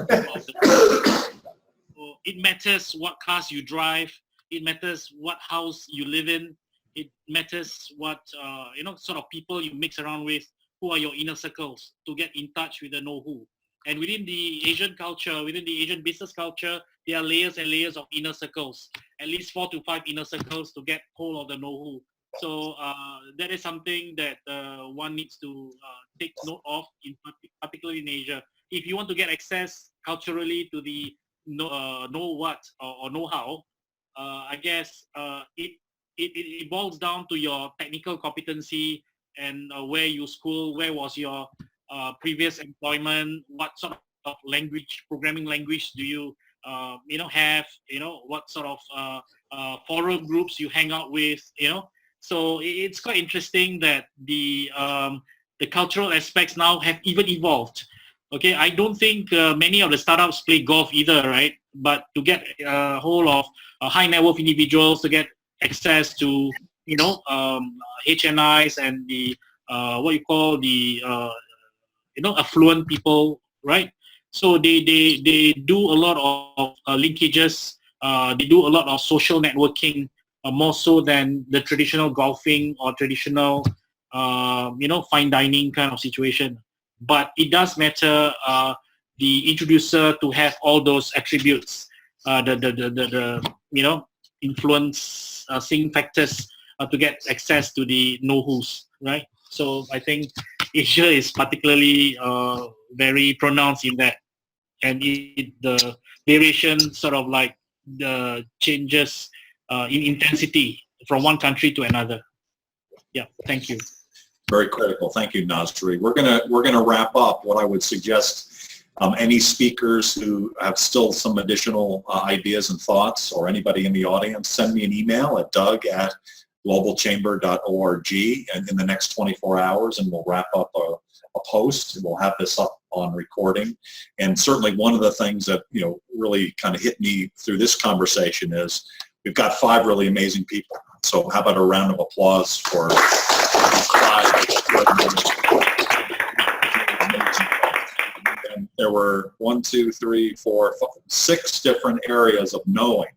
so it matters what cars you drive. It matters what house you live in. It matters what sort of people you mix around with. Who are your inner circles to get in touch with the know-who. And within the Asian culture, within the Asian business culture, there are layers and layers of inner circles, at least 4 to 5 inner circles to get hold of the know-who. So that is something that one needs to take note of, particularly in Asia. If you want to get access culturally to the know-what or know-how, I guess it boils down to your technical competency and where you school, where was your previous employment, what sort of language, programming language do you have, what sort of forum groups you hang out with, So it's quite interesting that the cultural aspects now have even evolved. Okay, I don't think many of the startups play golf either, right? But to get a hold of high net worth individuals, to get access to HNIs and the what you call the affluent people, right? So they do a lot of linkages. They do a lot of social networking, more so than the traditional golfing or traditional fine dining kind of situation. But it does matter the introducer to have all those attributes, the influencing factors to get access to the know-who's, right? So I think Asia is particularly very pronounced in that, and the variation sort of like the changes in intensity from one country to another. Yeah, thank you. Very critical. Thank you, Nazri. We're gonna wrap up. What I would suggest, any speakers who have still some additional ideas and thoughts, or anybody in the audience, send me an email at doug@globalchamber.org and in the next 24 hours, and we'll wrap up a post, and we'll have this up on recording. And certainly one of the things that really kind of hit me through this conversation is we've got 5 really amazing people. So how about a round of applause for 5 extraordinary people. And there were 1, 2, 3, 4, 5, 6 different areas of knowing.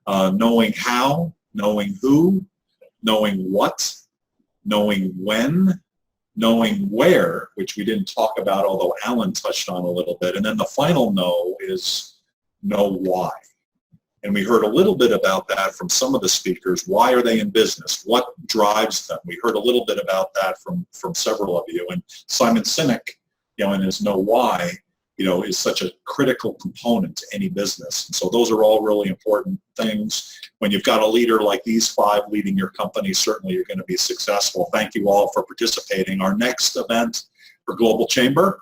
Knowing how, knowing who, knowing what, knowing when, knowing where, which we didn't talk about, although Alan touched on a little bit. And then the final know is know why. And we heard a little bit about that from some of the speakers. Why are they in business? What drives them? We heard a little bit about that from several of you. And Simon Sinek, in his know why, is such a critical component to any business. And so those are all really important things. When you've got a leader like these 5 leading your company, certainly you're going to be successful. Thank you all for participating. Our next event for Global Chamber,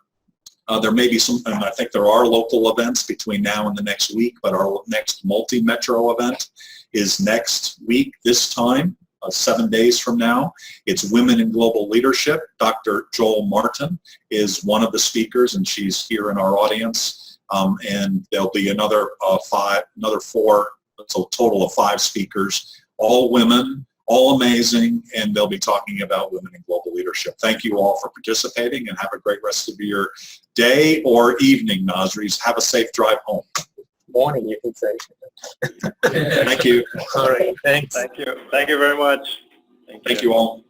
there may be some, and I think there are local events between now and the next week, but our next multi-metro event is next week, this time, 7 days from now. It's Women in Global Leadership. Dr. Joel Martin is one of the speakers, and she's here in our audience. And there'll be another 4, so a total of 5 speakers, all women, all amazing, and they'll be talking about women in global leadership. Thank you all for participating, and have a great rest of your day or evening, Nazris. Have a safe drive home. Morning, you can say. Thank you. All right, thanks. Thank you. Thank you very much. Thank you all.